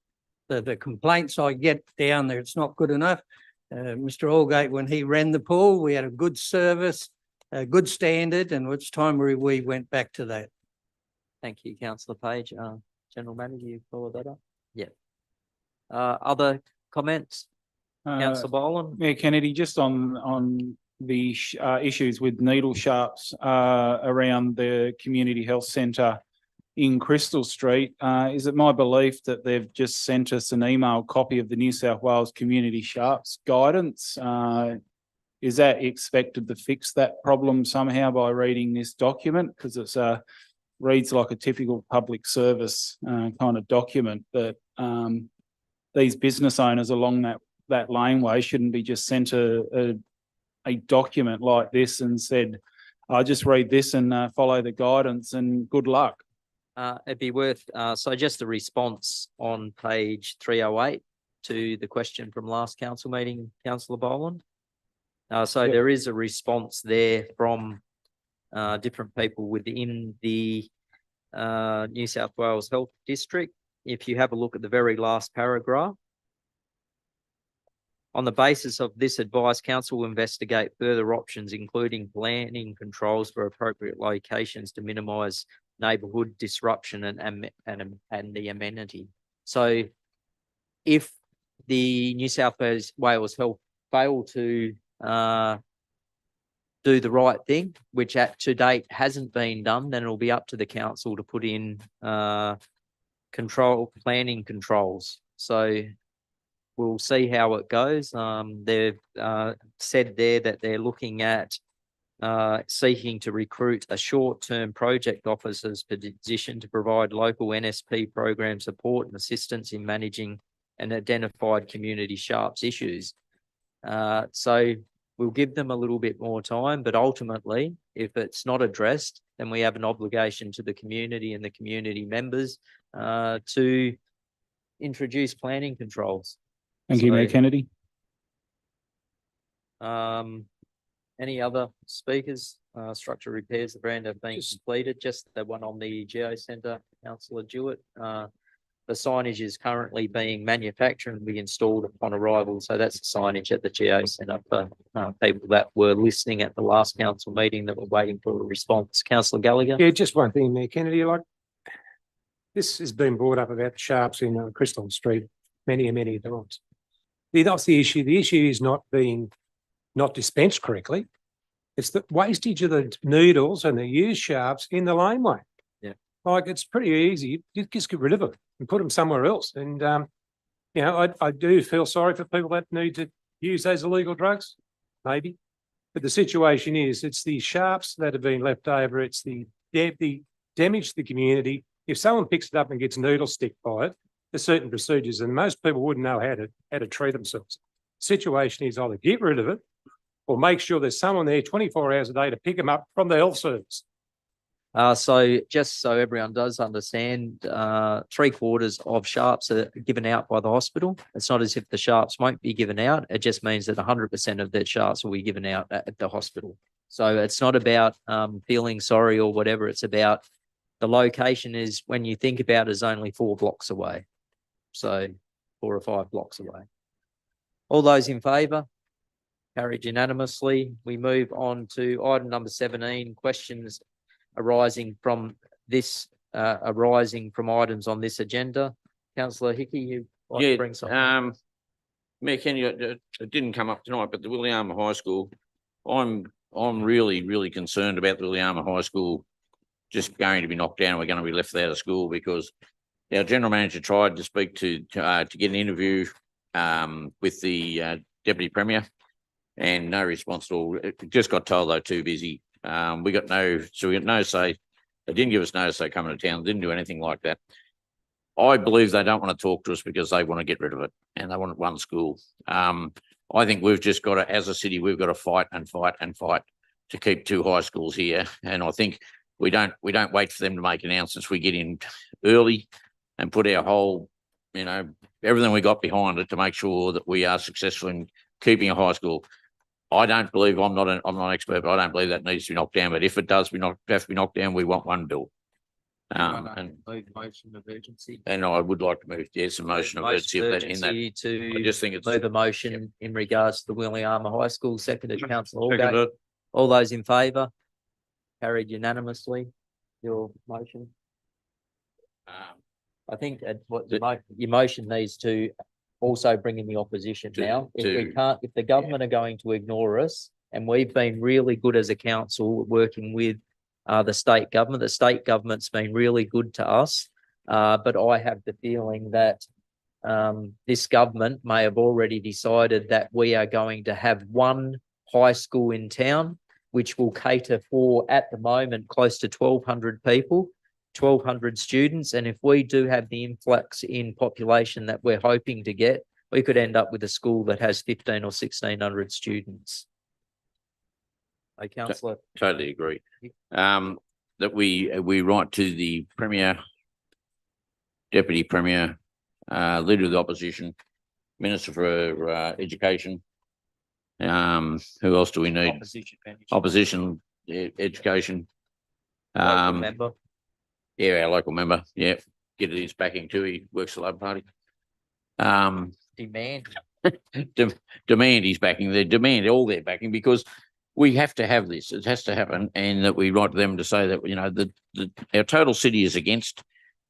the complaints I get down there, it's not good enough. Mr. Allgate, when he ran the pool, we had a good service, a good standard, and it's time we went back to that. Thank you, councillor Page. General Manager, you follow that up? Yeah. Other comments? Councillor Boland? Mayor Kennedy, just on the issues with needle sharps around the community health centre in Crystal Street, is it my belief that they've just sent us an email copy of the New South Wales Community Sharps guidance? Is that expected to fix that problem somehow by reading this document? Because it's reads like a typical public service kind of document that these business owners along that laneway shouldn't be just sent a document like this and said, "I just read this and follow the guidance and good luck." It'd be worth, so just a response on page 308 to the question from last council meeting, councillor Boland. So there is a response there from different people within the New South Wales Health District. If you have a look at the very last paragraph, on the basis of this advice, council will investigate further options, including planning controls for appropriate locations to minimise neighbourhood disruption and the amenity. So if the New South Wales Health fail to do the right thing, which to date hasn't been done, then it'll be up to the council to put in planning controls. So we'll see how it goes. They've said there that they're looking at seeking to recruit a short-term project officer's position to provide local NSP program support and assistance in managing and identified community sharps issues. So we'll give them a little bit more time, but ultimately, if it's not addressed, then we have an obligation to the community and the community members to introduce planning controls. Thank you, Mayor Kennedy. Any other speakers? Structure repairs, the brand have been completed, just the one on the Geo Centre, councillor Jewett. The signage is currently being manufactured and will be installed upon arrival. So that's the signage at the Geo Centre for people that were listening at the last council meeting that were waiting for a response. Councillor Gallagher? Yeah, just one thing, Mayor Kennedy, like this has been brought up about the sharps in Crystal Street many times. That's the issue. The issue is not dispensed correctly. It's the wastage of the needles and the used sharps in the laneway. Yeah. Like it's pretty easy. You just get rid of them and put them somewhere else. And, I do feel sorry for people that need to use those illegal drugs, maybe. But the situation is it's the sharps that have been left over. It's the damage to the community. If someone picks it up and gets needle stick by it, there's certain procedures and most people wouldn't know how to treat themselves. Situation is either get rid of it or make sure there's someone there 24 hours a day to pick them up from the health service. So just so everyone does understand, 3/4 of sharps are given out by the hospital. It's not as if the sharps won't be given out. It just means that 100% of the sharps will be given out at the hospital. So it's not about feeling sorry or whatever. It's about the location is, when you think about it, is only 4 blocks away. So 4 or 5 blocks away. All those in favour? Carried unanimously. We move on to item number 17, questions arising from items on this agenda. Councillor Hickey, you like to bring something? Mayor Kenny, it didn't come up tonight, but the Williama High School, I'm really concerned about the Williama High School just going to be knocked down. We're going to be left out of school because our general manager tried to speak to get an interview with the deputy premier, and no response at all. It just got told they're too busy. We got no say. They didn't give us no say coming to town. Didn't do anything like that. I believe they don't want to talk to us because they want to get rid of it and they want one school. I think we've just got to, as a city, we've got to fight to keep 2 high schools here. And I think we don't wait for them to make announcements. We get in early and put our whole, everything we got behind it to make sure that we are successful in keeping a high school. I don't believe, I'm not an expert, but I don't believe that needs to be knocked down. But if it does have to be knocked down, we want one built. And Motion of urgency. I would like to move, yes, a motion of urgency of that in that. Urgency I to just think it's. move a motion in regards to the Williama High School, seconded councillor Second Holgate. it. All those in favour? Carried unanimously, your motion. I think that what your motion needs to also bring in the opposition now. If we can't, if the government are going to ignore us, and we've been really good as a council working with the state government's been really good to us. But I have the feeling that this government may have already decided that we are going to have one high school in town, which will cater for, at the moment, close to 1,200 people, 1,200 students. And if we do have the influx in population that we're hoping to get, we could end up with a school that has 1,500 or 1,600 students. Hey, councillor. Totally agree. That we write to the Premier, Deputy Premier, Leader of the Opposition, Minister for Education. Who else do we need? Opposition, Education. Local member. Yeah, our local member. Yeah, get his backing too. He works for the Labor Party. Demand. Demand his backing. They demand all their backing because we have to have this. It has to happen, and that we write to them to say that our total city is against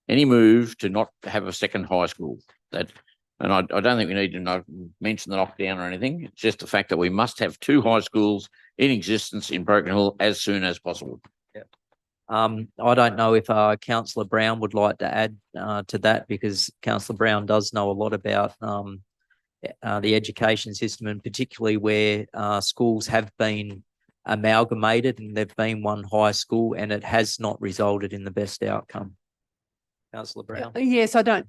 any move to not have a second high school. And I don't think we need to mention the knockdown or anything. It's just the fact that we must have two high schools in existence in Broken Hill as soon as possible. I don't know if Councillor Brown would like to add to that, because Councillor Brown does know a lot about the education system, and particularly where schools have been amalgamated and they've been one high school and it has not resulted in the best outcome. Councillor Brown. Yes, I don't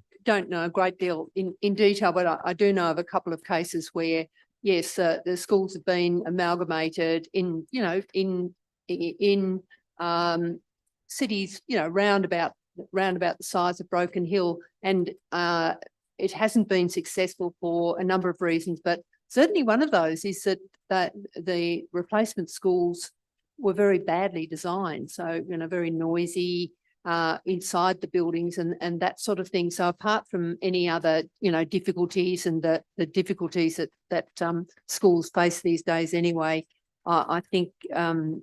know a great deal in detail, but I do know of a couple of cases where, yes, the schools have been amalgamated in cities, round about the size of Broken Hill, and it hasn't been successful for a number of reasons, but certainly one of those is that the replacement schools were very badly designed. So, very noisy inside the buildings and that sort of thing. So apart from any other, difficulties and the difficulties that schools face these days anyway, I think the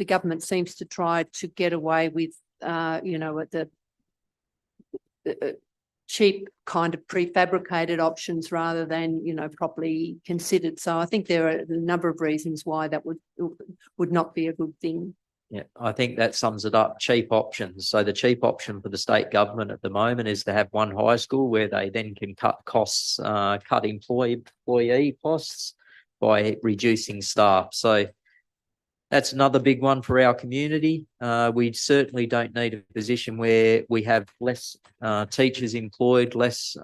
government seems to try to get away with, the cheap kind of prefabricated options rather than, properly considered. So I think there are a number of reasons why that would not be a good thing. Yeah, I think that sums it up. Cheap options. So the cheap option for the state government at the moment is to have one high school where they then can cut costs, cut employee costs by reducing staff. So that's another big one for our community. We certainly don't need a position where we have less teachers employed, less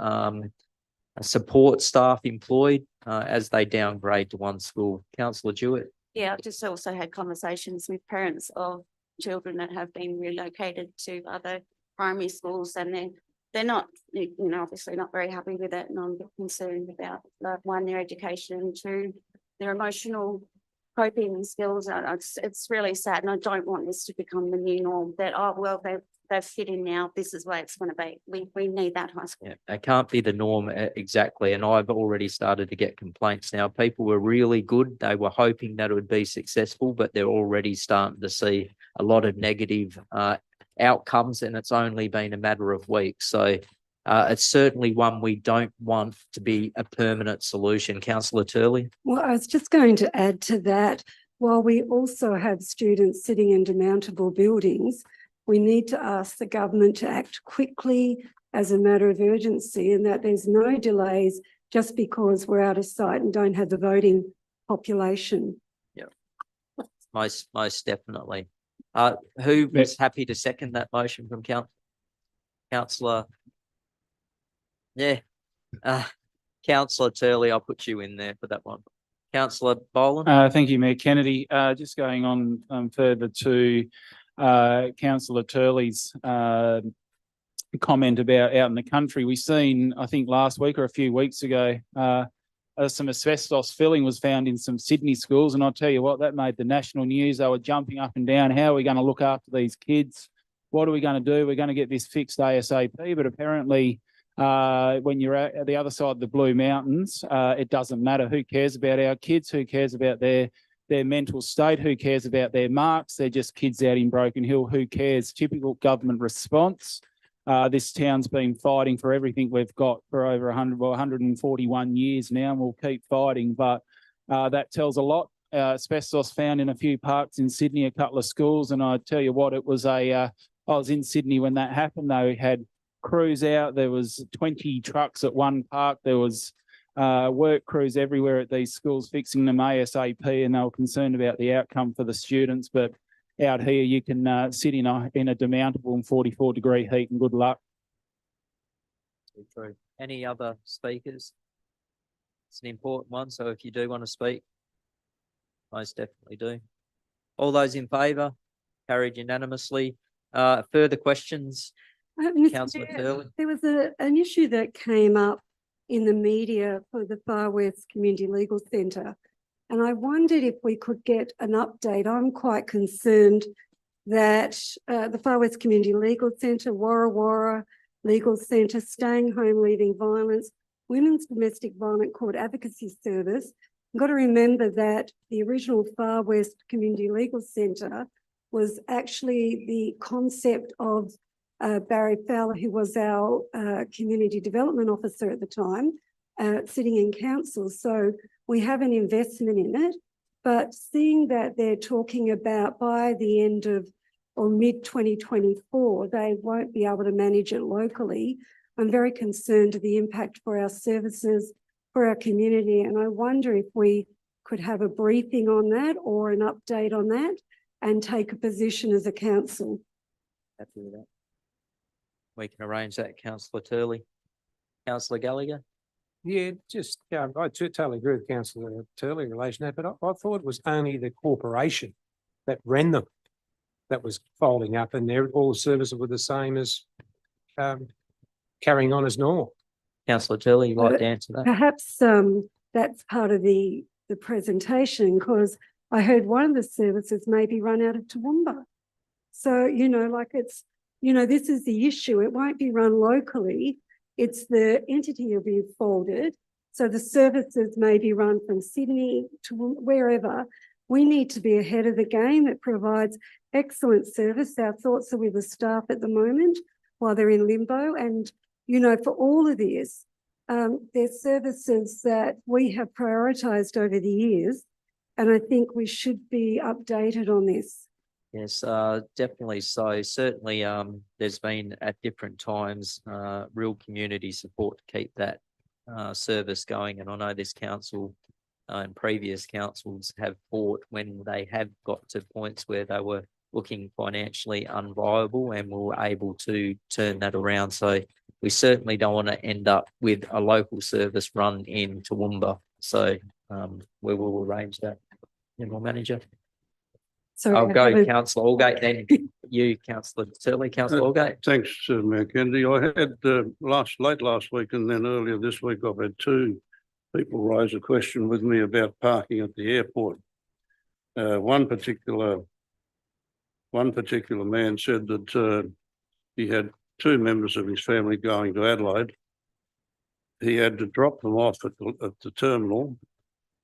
support staff employed as they downgrade to one school. Councillor Jewett. Yeah, I've just also had conversations with parents of children that have been relocated to other primary schools, and they're not, obviously not very happy with it, and I'm a bit concerned about one, their education, and two, their emotional coping skills. It's really sad, and I don't want this to become the new norm that, they've fit in now, this is where it's going to be. We need that high school. Yeah, it can't be the norm exactly. And I've already started to get complaints now. People were really good. They were hoping that it would be successful, but they're already starting to see a lot of negative outcomes, and it's only been a matter of weeks. So it's certainly one we don't want to be a permanent solution. Councillor Turley. Well, I was just going to add to that, while we also have students sitting in demountable buildings, we need to ask the government to act quickly as a matter of urgency, and that there's no delays just because we're out of sight and don't have the voting population. Yeah, most definitely. Who was happy to second that motion from Councillor? Yeah, Councillor Turley, I'll put you in there for that one. Councillor Boland. Thank you, Mayor Kennedy. Just going on further to Councillor Turley's comment about out in the country. We've seen, I think last week or a few weeks ago, some asbestos filling was found in some Sydney schools, and I'll tell you what, that made the national news. They were jumping up and down. How are we going to look after these kids? what are we going to do? We're going to get this fixed ASAP, but apparently when you're at the other side of the Blue Mountains, it doesn't matter. Who cares about our kids? Who cares about their mental state? Who cares about their marks? They're just kids out in Broken Hill. Who cares? Typical government response. This town's been fighting for everything we've got for over 141 years now, and we'll keep fighting. But that tells a lot. Asbestos found in a few parks in Sydney, a couple of schools, and I tell you what, it was I was in Sydney when that happened. They had crews out. There was 20 trucks at one park. There was work crews everywhere at these schools fixing them ASAP, and they were concerned about the outcome for the students. But out here, you can sit in a demountable and 44-degree heat, and good luck. True. Any other speakers? It's an important one, so if you do want to speak, most definitely do. All those in favour? Carried unanimously. Further questions? Mr. Councillor Chair, Turley? there was an issue that came up in the media for the Far West Community Legal Centre, and I wondered if we could get an update. I'm quite concerned that the Far West Community Legal Centre, Warra Warra Legal Centre, Staying Home Leaving Violence, Women's Domestic Violence Court Advocacy Service. You've got to remember that the original Far West Community Legal Centre was actually the concept of Barry Fowler, who was our Community Development Officer at the time, sitting in council. So we have an investment in it, but seeing that they're talking about by the end of or mid-2024, they won't be able to manage it locally. I'm very concerned of the impact for our services, for our community, and I wonder if we could have a briefing on that or an update on that and take a position as a council. Happy with that. We can arrange that, Councillor Turley. Councillor Gallagher? Yeah, just, I totally agree with Councillor Turley in relation to that, but I thought it was only the corporation that ran them that was folding up, and all the services were the same as carrying on as normal. Councillor Turley, you'd like to answer that? Perhaps that's part of the presentation, because I heard one of the services may be run out of Toowoomba. So, this is the issue. It won't be run locally. It's the entity will be folded. So the services may be run from Sydney to wherever. We need to be ahead of the game. It provides excellent service. Our thoughts are with the staff at the moment while they're in limbo. And, for all of this, there's services that we have prioritised over the years. And I think we should be updated on this. Yes, definitely so. Certainly, there's been at different times real community support to keep that service going. And I know this council and previous councils have fought when they have got to points where they were looking financially unviable, and we were able to turn that around. So we certainly don't want to end up with a local service run in Toowoomba. So we will arrange that. General Manager. So I'll go, Councillor Allgate, then you, Councillor Turley. Councillor Allgate. Thanks, Mayor Kennedy. I had late last week and then earlier this week, I've had two people raise a question with me about parking at the airport. One particular man said that he had two members of his family going to Adelaide. He had to drop them off at the terminal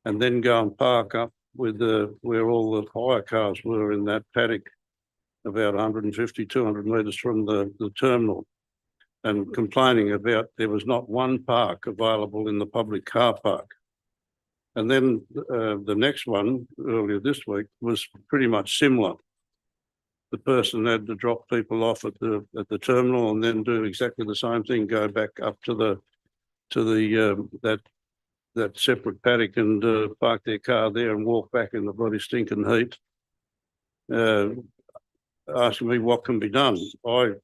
and then go and park up with where all the hire cars were in that paddock about 150, 200 metres from the terminal, and complaining about there was not one park available in the public car park. And then the next one earlier this week was pretty much similar. The person had to drop people off at the terminal and then do exactly the same thing, go back up to that separate paddock and park their car there and walk back in the bloody stinking heat, asking me what can be done. I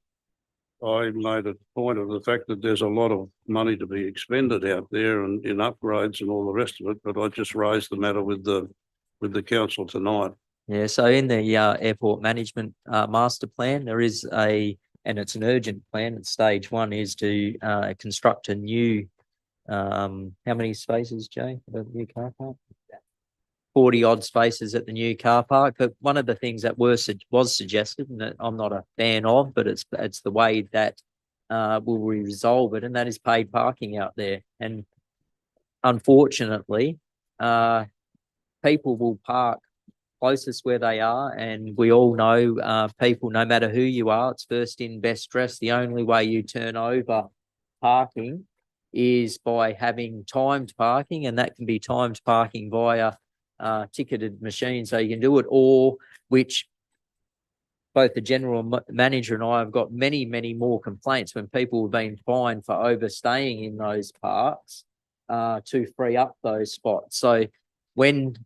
made a point of the fact that there's a lot of money to be expended out there and in upgrades and all the rest of it, but I just raised the matter with the council tonight. Yeah, so in the airport management master plan, there is and it's an urgent plan. And stage one is to construct a new, how many spaces, Jay, for the new car park? 40 odd spaces at the new car park. But one of the things that was suggested, and that I'm not a fan of, but it's the way that will resolve it, and that is paid parking out there. And unfortunately, people will park closest where they are, and we all know people, no matter who you are, it's first in, best dressed. The only way you turn over parking is by having timed parking, and that can be timed parking via ticketed machines, so you can do it, or which both the general manager and I have got many, many more complaints when people have been fined for overstaying in those parks to free up those spots. So when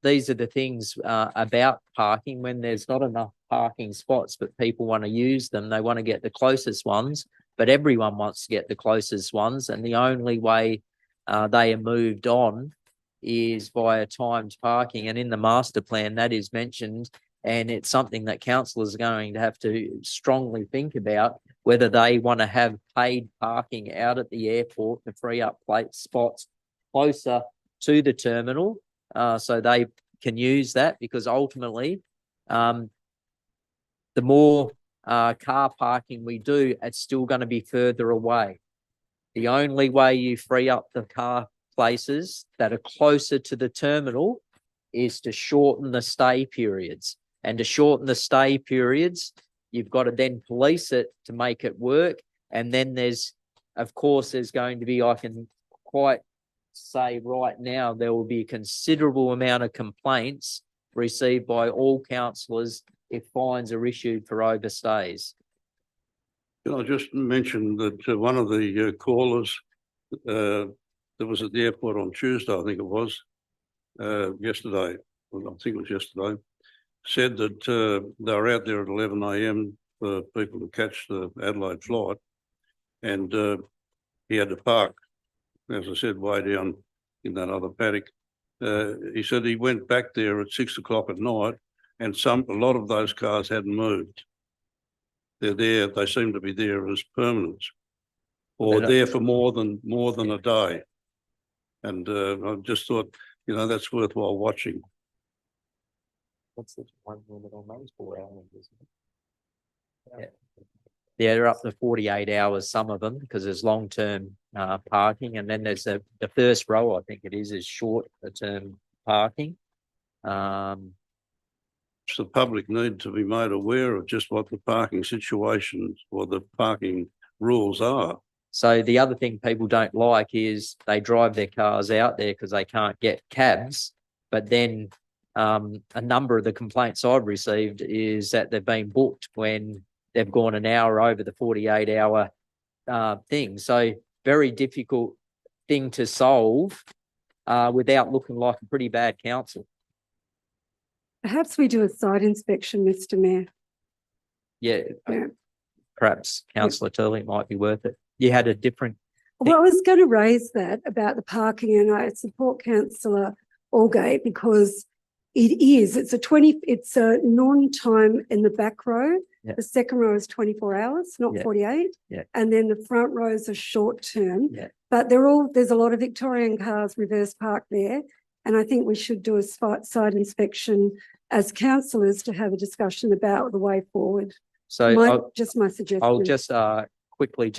these are the things about parking, when there's not enough parking spots, but people want to use them, they want to get the closest ones, but everyone wants to get the closest ones. And the only way they are moved on is via timed parking. And in the master plan, that is mentioned. And it's something that councillors are going to have to strongly think about, whether they want to have paid parking out at the airport to free up spots closer to the terminal, so they can use that, because ultimately, the more car parking we do, it's still going to be further away. The only way you free up the car places that are closer to the terminal is to shorten the stay periods. And to shorten the stay periods, you've got to then police it to make it work. And then there's going to be, I can quite say right now, there will be a considerable amount of complaints received by all councillors if fines are issued for overstays. Can I just mention that one of the callers that was at the airport on Tuesday, I think it was, yesterday, well, I think it was yesterday, said that they were out there at 11 a.m. for people to catch the Adelaide flight, and he had to park, as I said, way down in that other paddock. He said he went back there at 6 o'clock at night, and a lot of those cars hadn't moved. They're there. They seem to be there as permanents, or there for more than a day. And I just thought, that's worthwhile watching. What's the one limit on those 4 hours? Yeah. Yeah, they're up to 48 hours, some of them, because there's long-term parking. And then there's the first row, I think it is short-term parking. The public need to be made aware of just what the parking situations or the parking rules are. So the other thing people don't like is they drive their cars out there because they can't get cabs, but then a number of the complaints I've received is that they've been booked when they've gone an hour over the 48-hour thing. So very difficult thing to solve without looking like a pretty bad council. Perhaps we do a site inspection, Mr. Mayor. Yeah, Yeah. perhaps Councillor Turley might be worth it. You had a different. Well, I was going to raise that about the parking, and I support Councillor Allgate because it's a non-time in the back row. Yeah. The second row is 24 hours, not Yeah. 48. Yeah. And then the front rows are short term. Yeah. But there's a lot of Victorian cars reverse parked there. And I think we should do a site inspection as councillors to have a discussion about the way forward. So Just my suggestion. I'll just quickly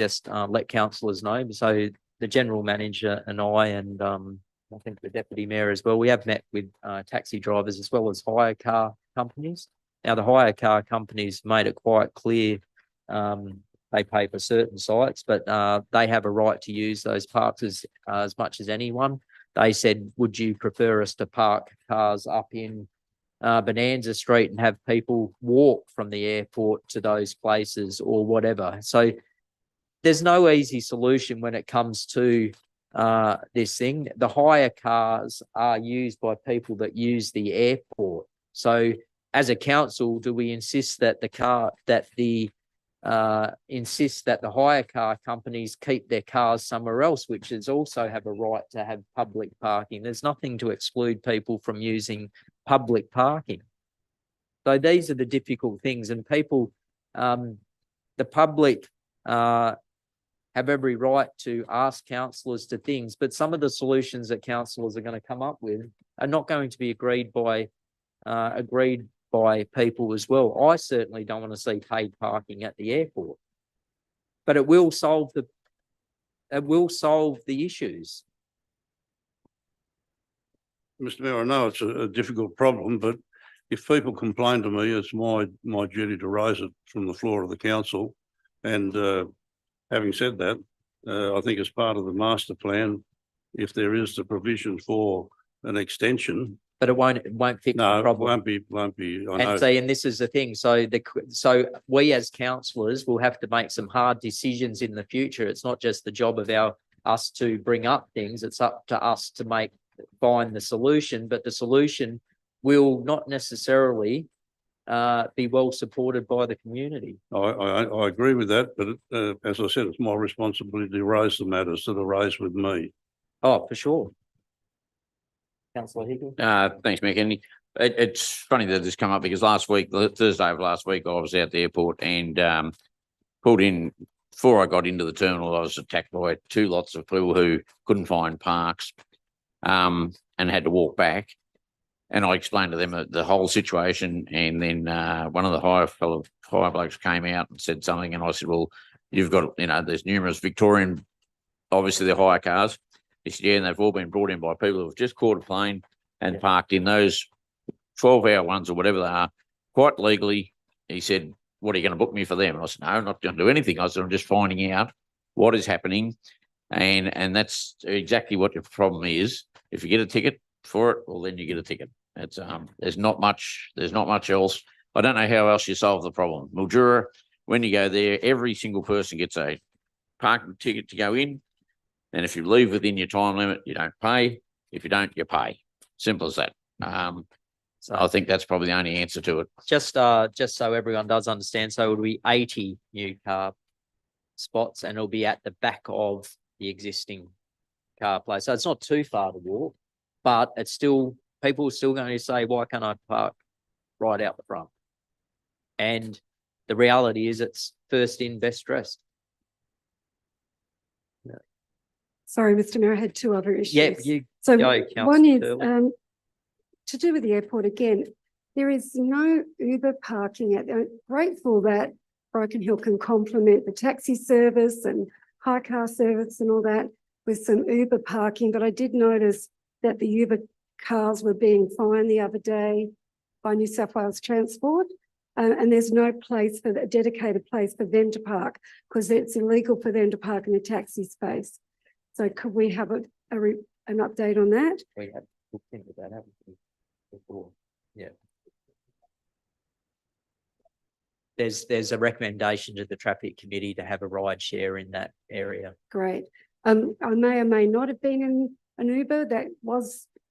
let councillors know. So the general manager and I, and I think the deputy mayor as well, we have met with taxi drivers as well as hire car companies. Now, the hire car companies made it quite clear they pay for certain sites, but they have a right to use those parks as much as anyone. They said, would you prefer us to park cars up in Bonanza Street and have people walk from the airport to those places or whatever? So there's no easy solution when it comes to this thing. The hire cars are used by people that use the airport. So as a council, do we insist that the hire car companies keep their cars somewhere else, which is also have a right to have public parking? There's nothing to exclude people from using public parking. So these are the difficult things, and people, the public have every right to ask councillors to things, but some of the solutions that councillors are going to come up with are not going to be agreed by people as well. I certainly don't want to see paid parking at the airport, but it will solve the issues. Mr. Mayor, I know it's a difficult problem, but if people complain to me, it's my duty to raise it from the floor of the council. And having said that, I think as part of the master plan, if there is the provision for an extension. But it won't fix the No, it problem. won't be. I know. And see, and this is the thing. So we as councillors will have to make some hard decisions in the future. It's not just the job of us to bring up things. It's up to us to find the solution, but the solution will not necessarily be well supported by the community. I agree with that, but as I said, it's my responsibility to raise the matters that are raised with me. Oh, for sure. Councillor Higgle. Thanks, Mayor Kennedy. It's funny that this come up because last week, Thursday of last week, I was out the airport and pulled in. Before I got into the terminal, I was attacked by two lots of people who couldn't find parks and had to walk back. And I explained to them the whole situation. And then one of the higher blokes came out and said something. And I said, well, you've got, there's numerous Victorian, obviously they're hire cars. He said, yeah, and they've all been brought in by people who've just caught a plane and parked in those 12-hour ones or whatever they are, quite legally. He said, what are you going to book me for them? And I said, no, I'm not going to do anything. I said, I'm just finding out what is happening. And that's exactly what the problem is. If you get a ticket for it, well, then you get a ticket. It's there's not much else. I don't know how else you solve the problem. Mildura, when you go there, every single person gets a parking ticket to go in. And if you leave within your time limit, you don't pay. If you don't, you pay. Simple as that. So I think that's probably the only answer to it. Just so everyone does understand, so it will be 80 new car spots and it'll be at the back of the existing car place. So it's not too far to walk, but it's still, people are still going to say, why can't I park right out the front? And the reality is it's first in, best dressed. Sorry, Mr. Mayor, I had two other issues. Yeah, you So go, one is Councillor to do with the airport again. There is no Uber parking at. I'm grateful that Broken Hill can complement the taxi service and hire car service and all that with some Uber parking. But I did notice that the Uber cars were being fined the other day by New South Wales Transport, and there's no place for a dedicated place for them to park because it's illegal for them to park in a taxi space. So could we have an update on that? We have looked into that, haven't we? Before. Yeah. There's a recommendation to the traffic committee to have a ride share in that area. Great. I may or may not have been in an Uber that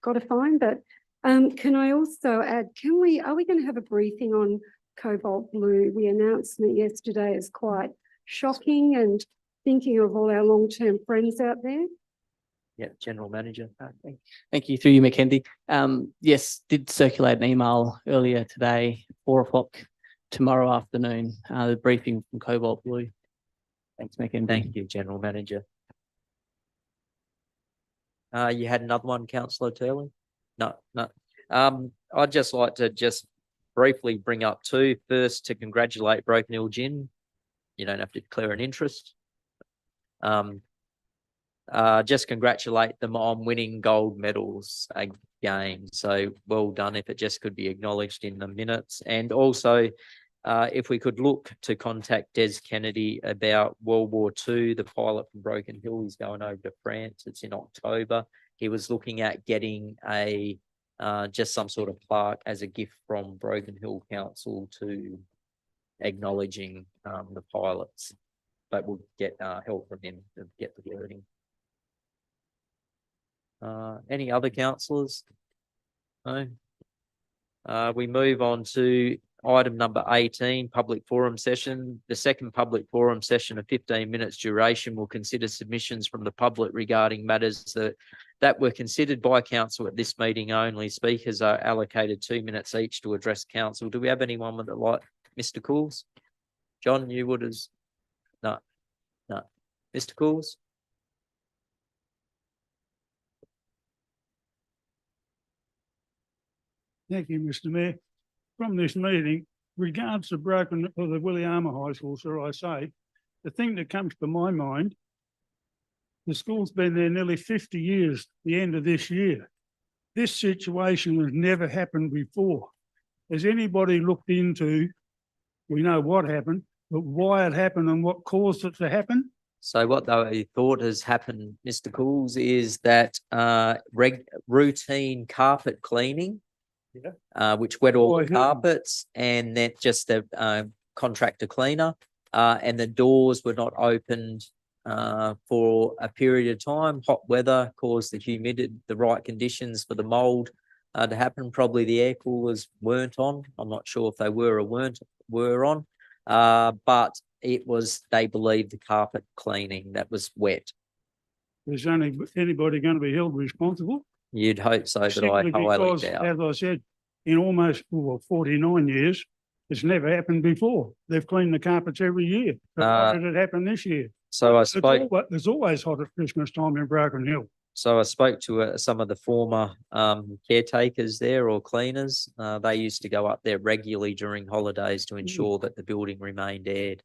got a fine, but can I also add, are we going to have a briefing on Cobalt Blue? The announcement yesterday is quite shocking and thinking of all our long-term friends out there. Yeah, General Manager. Thank you, through you, Mackenzie. Yes, did circulate an email earlier today, 4 o'clock tomorrow afternoon, the briefing from Cobalt Blue. Thanks, Mackenzie. Thank you, General Manager. You had another one, Councillor Turley? No. I'd just like to briefly bring up two. First, to congratulate Broken Hill Gin. You don't have to declare an interest. Just congratulate them on winning gold medals again. So well done. If it just could be acknowledged in the minutes. And also, if we could look to contact Des Kennedy about World War II, the pilot from Broken Hill, he's going over to France. It's in October. He was looking at getting just some sort of plaque as a gift from Broken Hill Council to acknowledging the pilots. But we'll get help from him to get the wording. Any other councillors? No. We move on to item number 18, public forum session. The second public forum session of 15 minutes duration will consider submissions from the public regarding matters that were considered by council at this meeting only. Speakers are allocated 2 minutes each to address council. Do we have anyone with a light? Mr. Cools? John, you would as... No. Mr Coles? Thank you, Mr Mayor. From this meeting, regards to broken, or the Williama High School, shall I say, the thing that comes to my mind, the school's been there nearly 50 years, the end of this year. This situation has never happened before. Has anybody looked into, we know what happened, but why it happened and what caused it to happen? So what they thought has happened, Mr Coles, is that routine carpet cleaning. Yeah. Which wet all Oh, I the heard. carpets and then just a contractor cleaner. And the doors were not opened for a period of time. Hot weather caused the humidity, the right conditions for the mold to happen. Probably the air coolers weren't on. I'm not sure if they were or were on. But it was, they believed, the carpet cleaning that was wet. Is anybody going to be held responsible? You'd hope so, but I Simply highly because, doubt. as I said, in almost 49 years, it's never happened before. They've cleaned the carpets every year. But why did it happen this year? So I spoke. It's always hot at Christmas time in Broken Hill. So I spoke to some of the former caretakers there or cleaners. They used to go up there regularly during holidays to ensure that the building remained aired.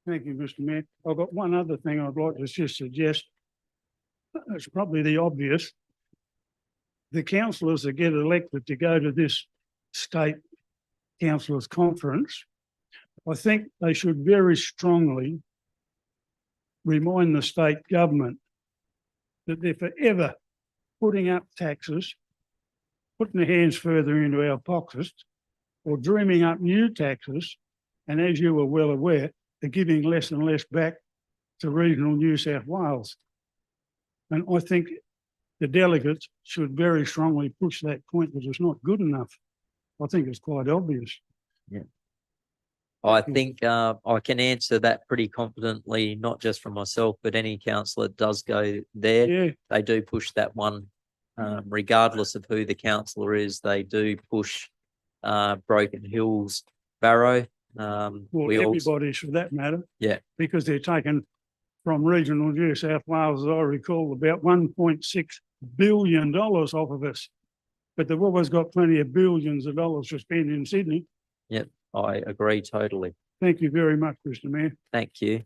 Thank you, Mr Mayor. I've got one other thing I'd like to just suggest. It's probably the obvious. The councillors that get elected to go to this state councillors conference, I think they should very strongly remind the state government that if they're ever putting up taxes, putting their hands further into our pockets, or dreaming up new taxes, and as you are well aware, they're giving less and less back to regional New South Wales. And I think the delegates should very strongly push that point that it's not good enough. I think it's quite obvious. I think I can answer that pretty confidently, not just from myself, but any councillor that does go there. Yeah, They do push that one, regardless of who the councillor is. They do push Broken Hills, Barrow. well, We also, everybody's for that matter. Yeah. Because they're taking from regional New South Wales, as I recall, about $1.6 billion off of us. But they've always got plenty of billions of dollars to spend in Sydney. I agree totally. Thank you very much, Mr Mayor. Thank you.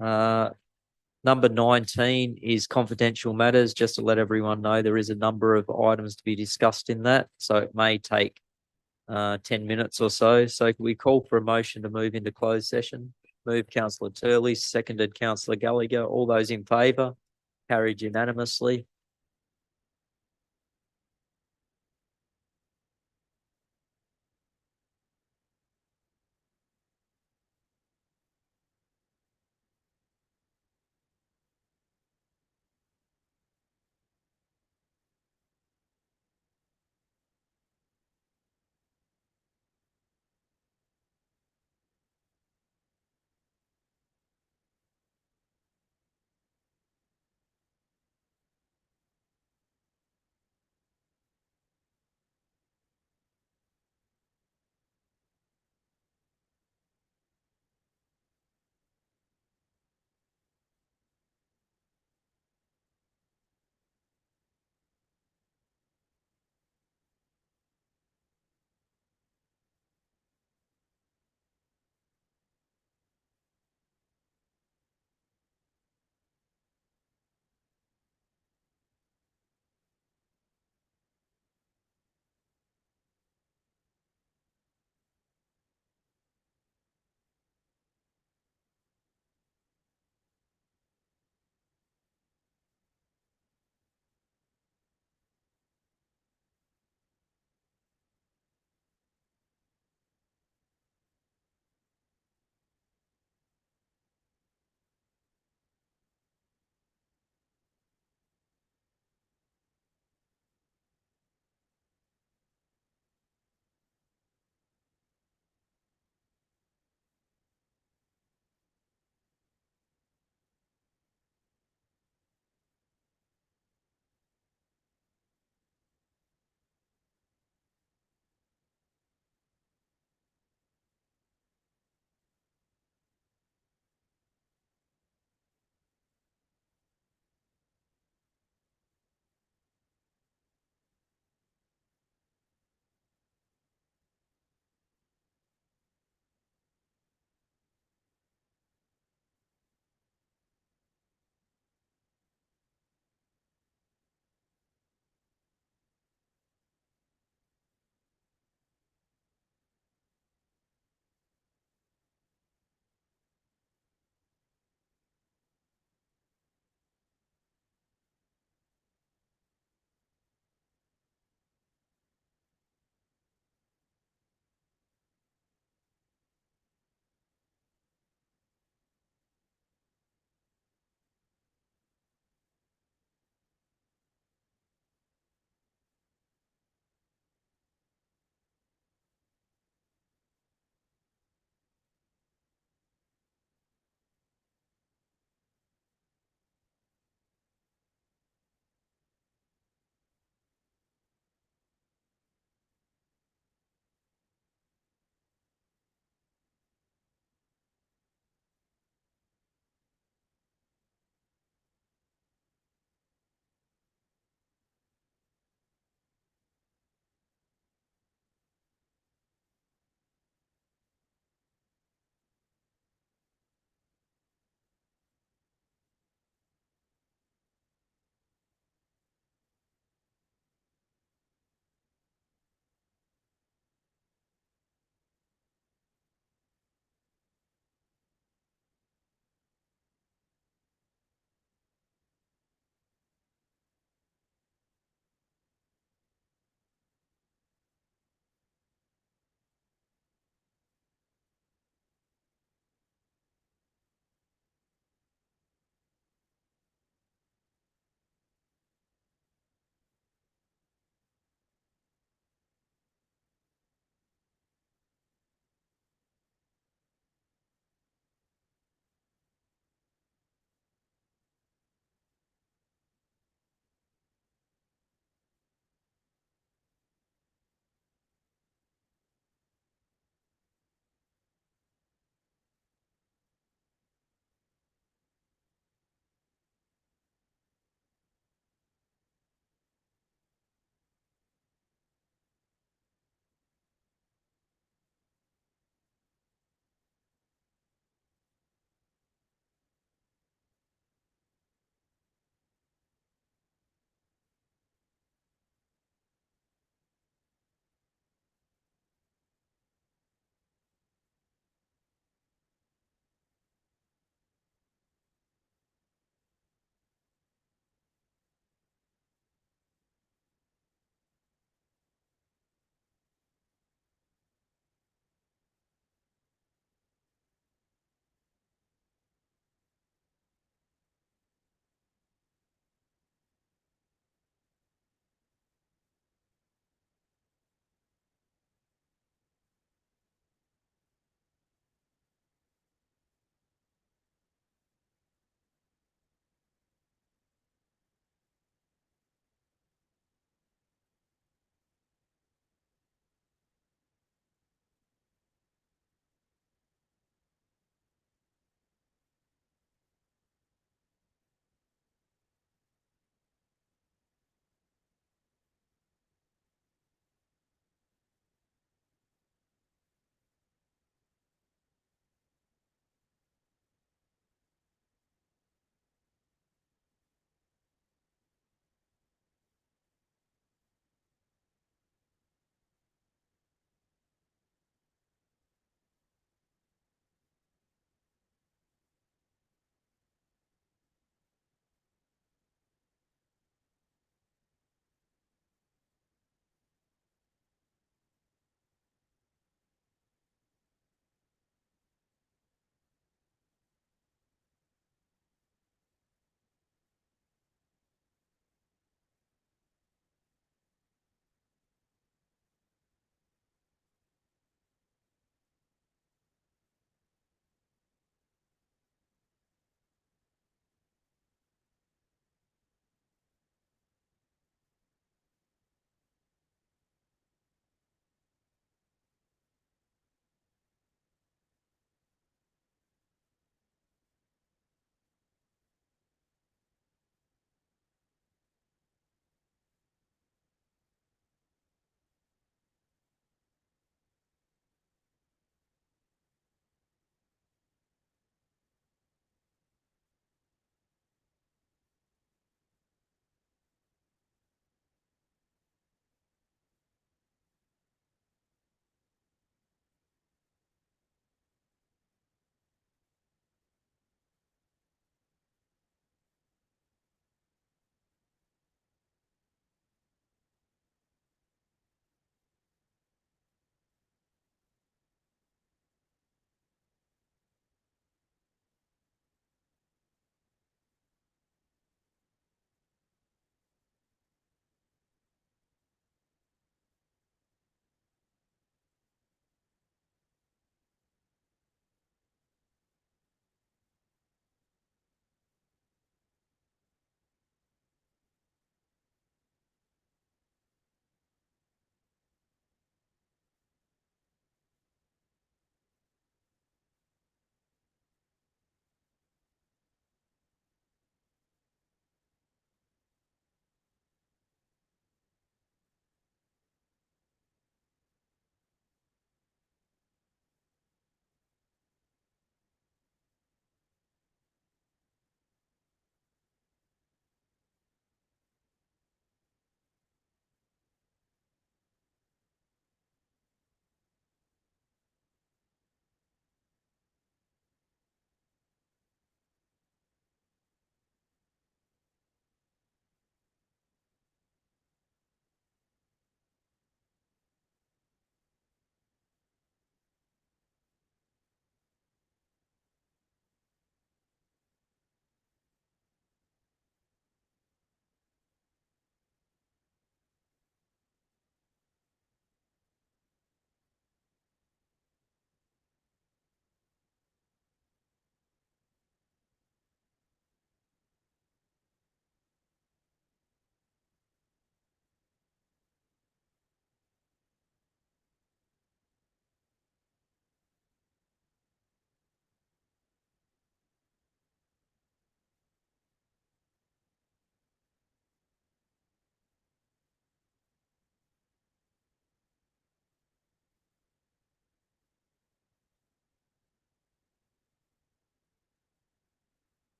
Number 19 is confidential matters. Just to let everyone know, there is a number of items to be discussed in that, so it may take 10 minutes or so. So can we call for a motion to move into closed session? Moved Councillor Turley, seconded Councillor Gallagher. All those in favour? Carried unanimously.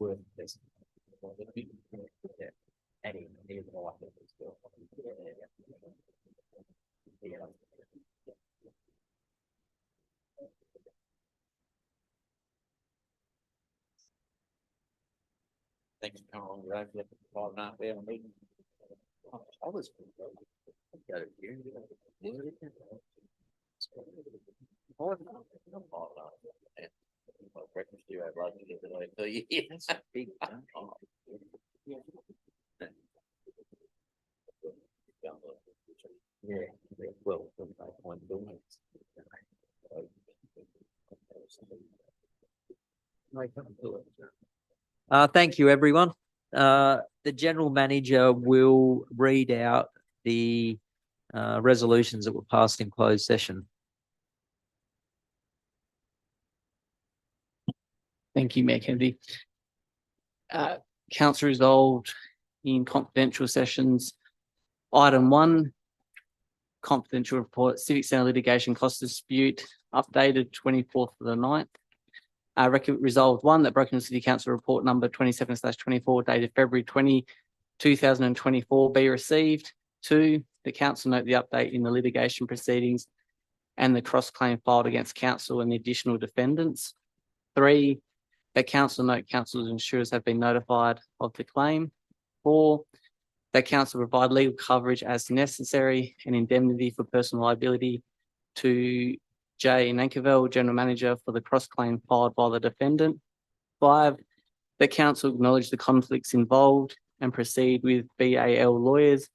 worth this. Yeah. Any more, I think it's still. Yeah. Thanks for coming on, Greg. Yeah, 5.5 hour meeting. I was. Got it here. Breakfast you have like to get it away. So yeah. Big time. Yeah, well, Thank you, everyone. The general manager will read out the resolutions that were passed in closed session. Thank you, Mayor Kennedy. Council resolved in confidential sessions. Item 1, confidential report, Civic Centre litigation cost dispute, updated 24th of the 9th. Resolved 1, that Broken Hill City Council report number 27/24 dated February 20, 2024 be received. 2, the council note the update in the litigation proceedings and the cross-claim filed against council and the additional defendants. 3, that council note council's insurers have been notified of the claim. 4, that council provide legal coverage as necessary and indemnity for personal liability to J. Nankerville, General Manager, for the cross-claim filed by the defendant. 5, the council acknowledge the conflicts involved and proceed with BAL lawyers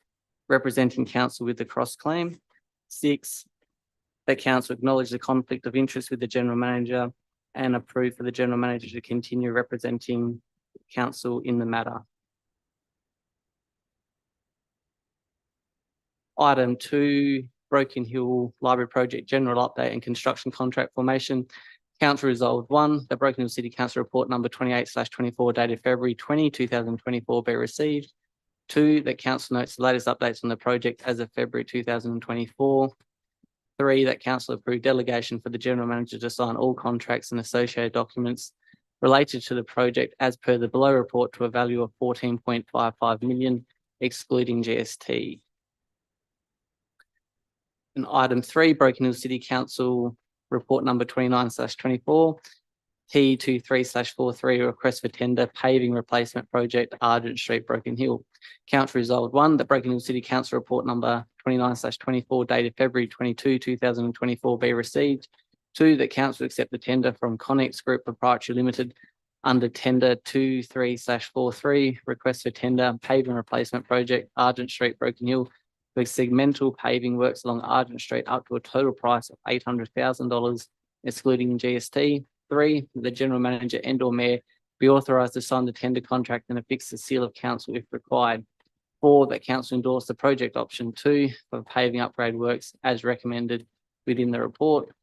representing council with the cross-claim. 6, the council acknowledge the conflict of interest with the General Manager and approve for the General Manager to continue representing council in the matter. Item 2, Broken Hill Library Project General Update and Construction Contract Formation. Council resolved 1, the Broken Hill City Council report number 28/24 dated February 20, 2024 be received. 2, that council notes the latest updates on the project as of February 2024. 3, that council approved delegation for the General Manager to sign all contracts and associated documents related to the project as per the below report to a value of 14.55 million, excluding GST. And item 3, Broken Hill City Council report number 29/24, T23/43, request for tender paving replacement project, Argent Street, Broken Hill. Council resolved 1, the Broken Hill City Council report number 29/24 dated February 22, 2024 be received. 2, that council accept the tender from Connex Group Proprietary Limited under tender 23/43, request for tender paving replacement project, Argent Street, Broken Hill, with segmental paving works along Argent Street up to a total price of $800,000, excluding GST. 3, the General Manager and/or Mayor be authorised to sign the tender contract and affix the seal of council if required. 4, that council endorse the project option 2 for paving upgrade works as recommended within the report.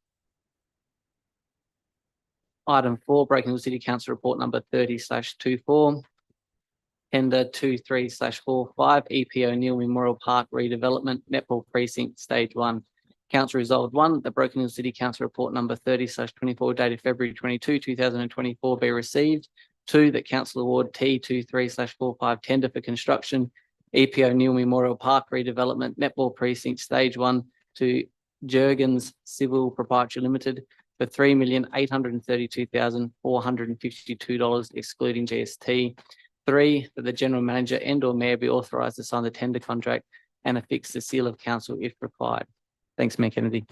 Item 4, Broken Hill City Council report number 30/24. Tender 23/45, EP O'Neill Memorial Park redevelopment, Netball Precinct, Stage 1. Council resolved 1, the Broken Hill City Council report number 30/24 dated February 22, 2024 be received. 2, that council award T23/45 tender for construction, EP O'Neill Memorial Park redevelopment, Netball Precinct, Stage 1 to Jurgens Civil Proprietary Limited for $3,832,452, excluding GST. 3, that the General Manager and/or Mayor be authorised to sign the tender contract and affix the seal of council if required. Thanks, Mayor Kennedy.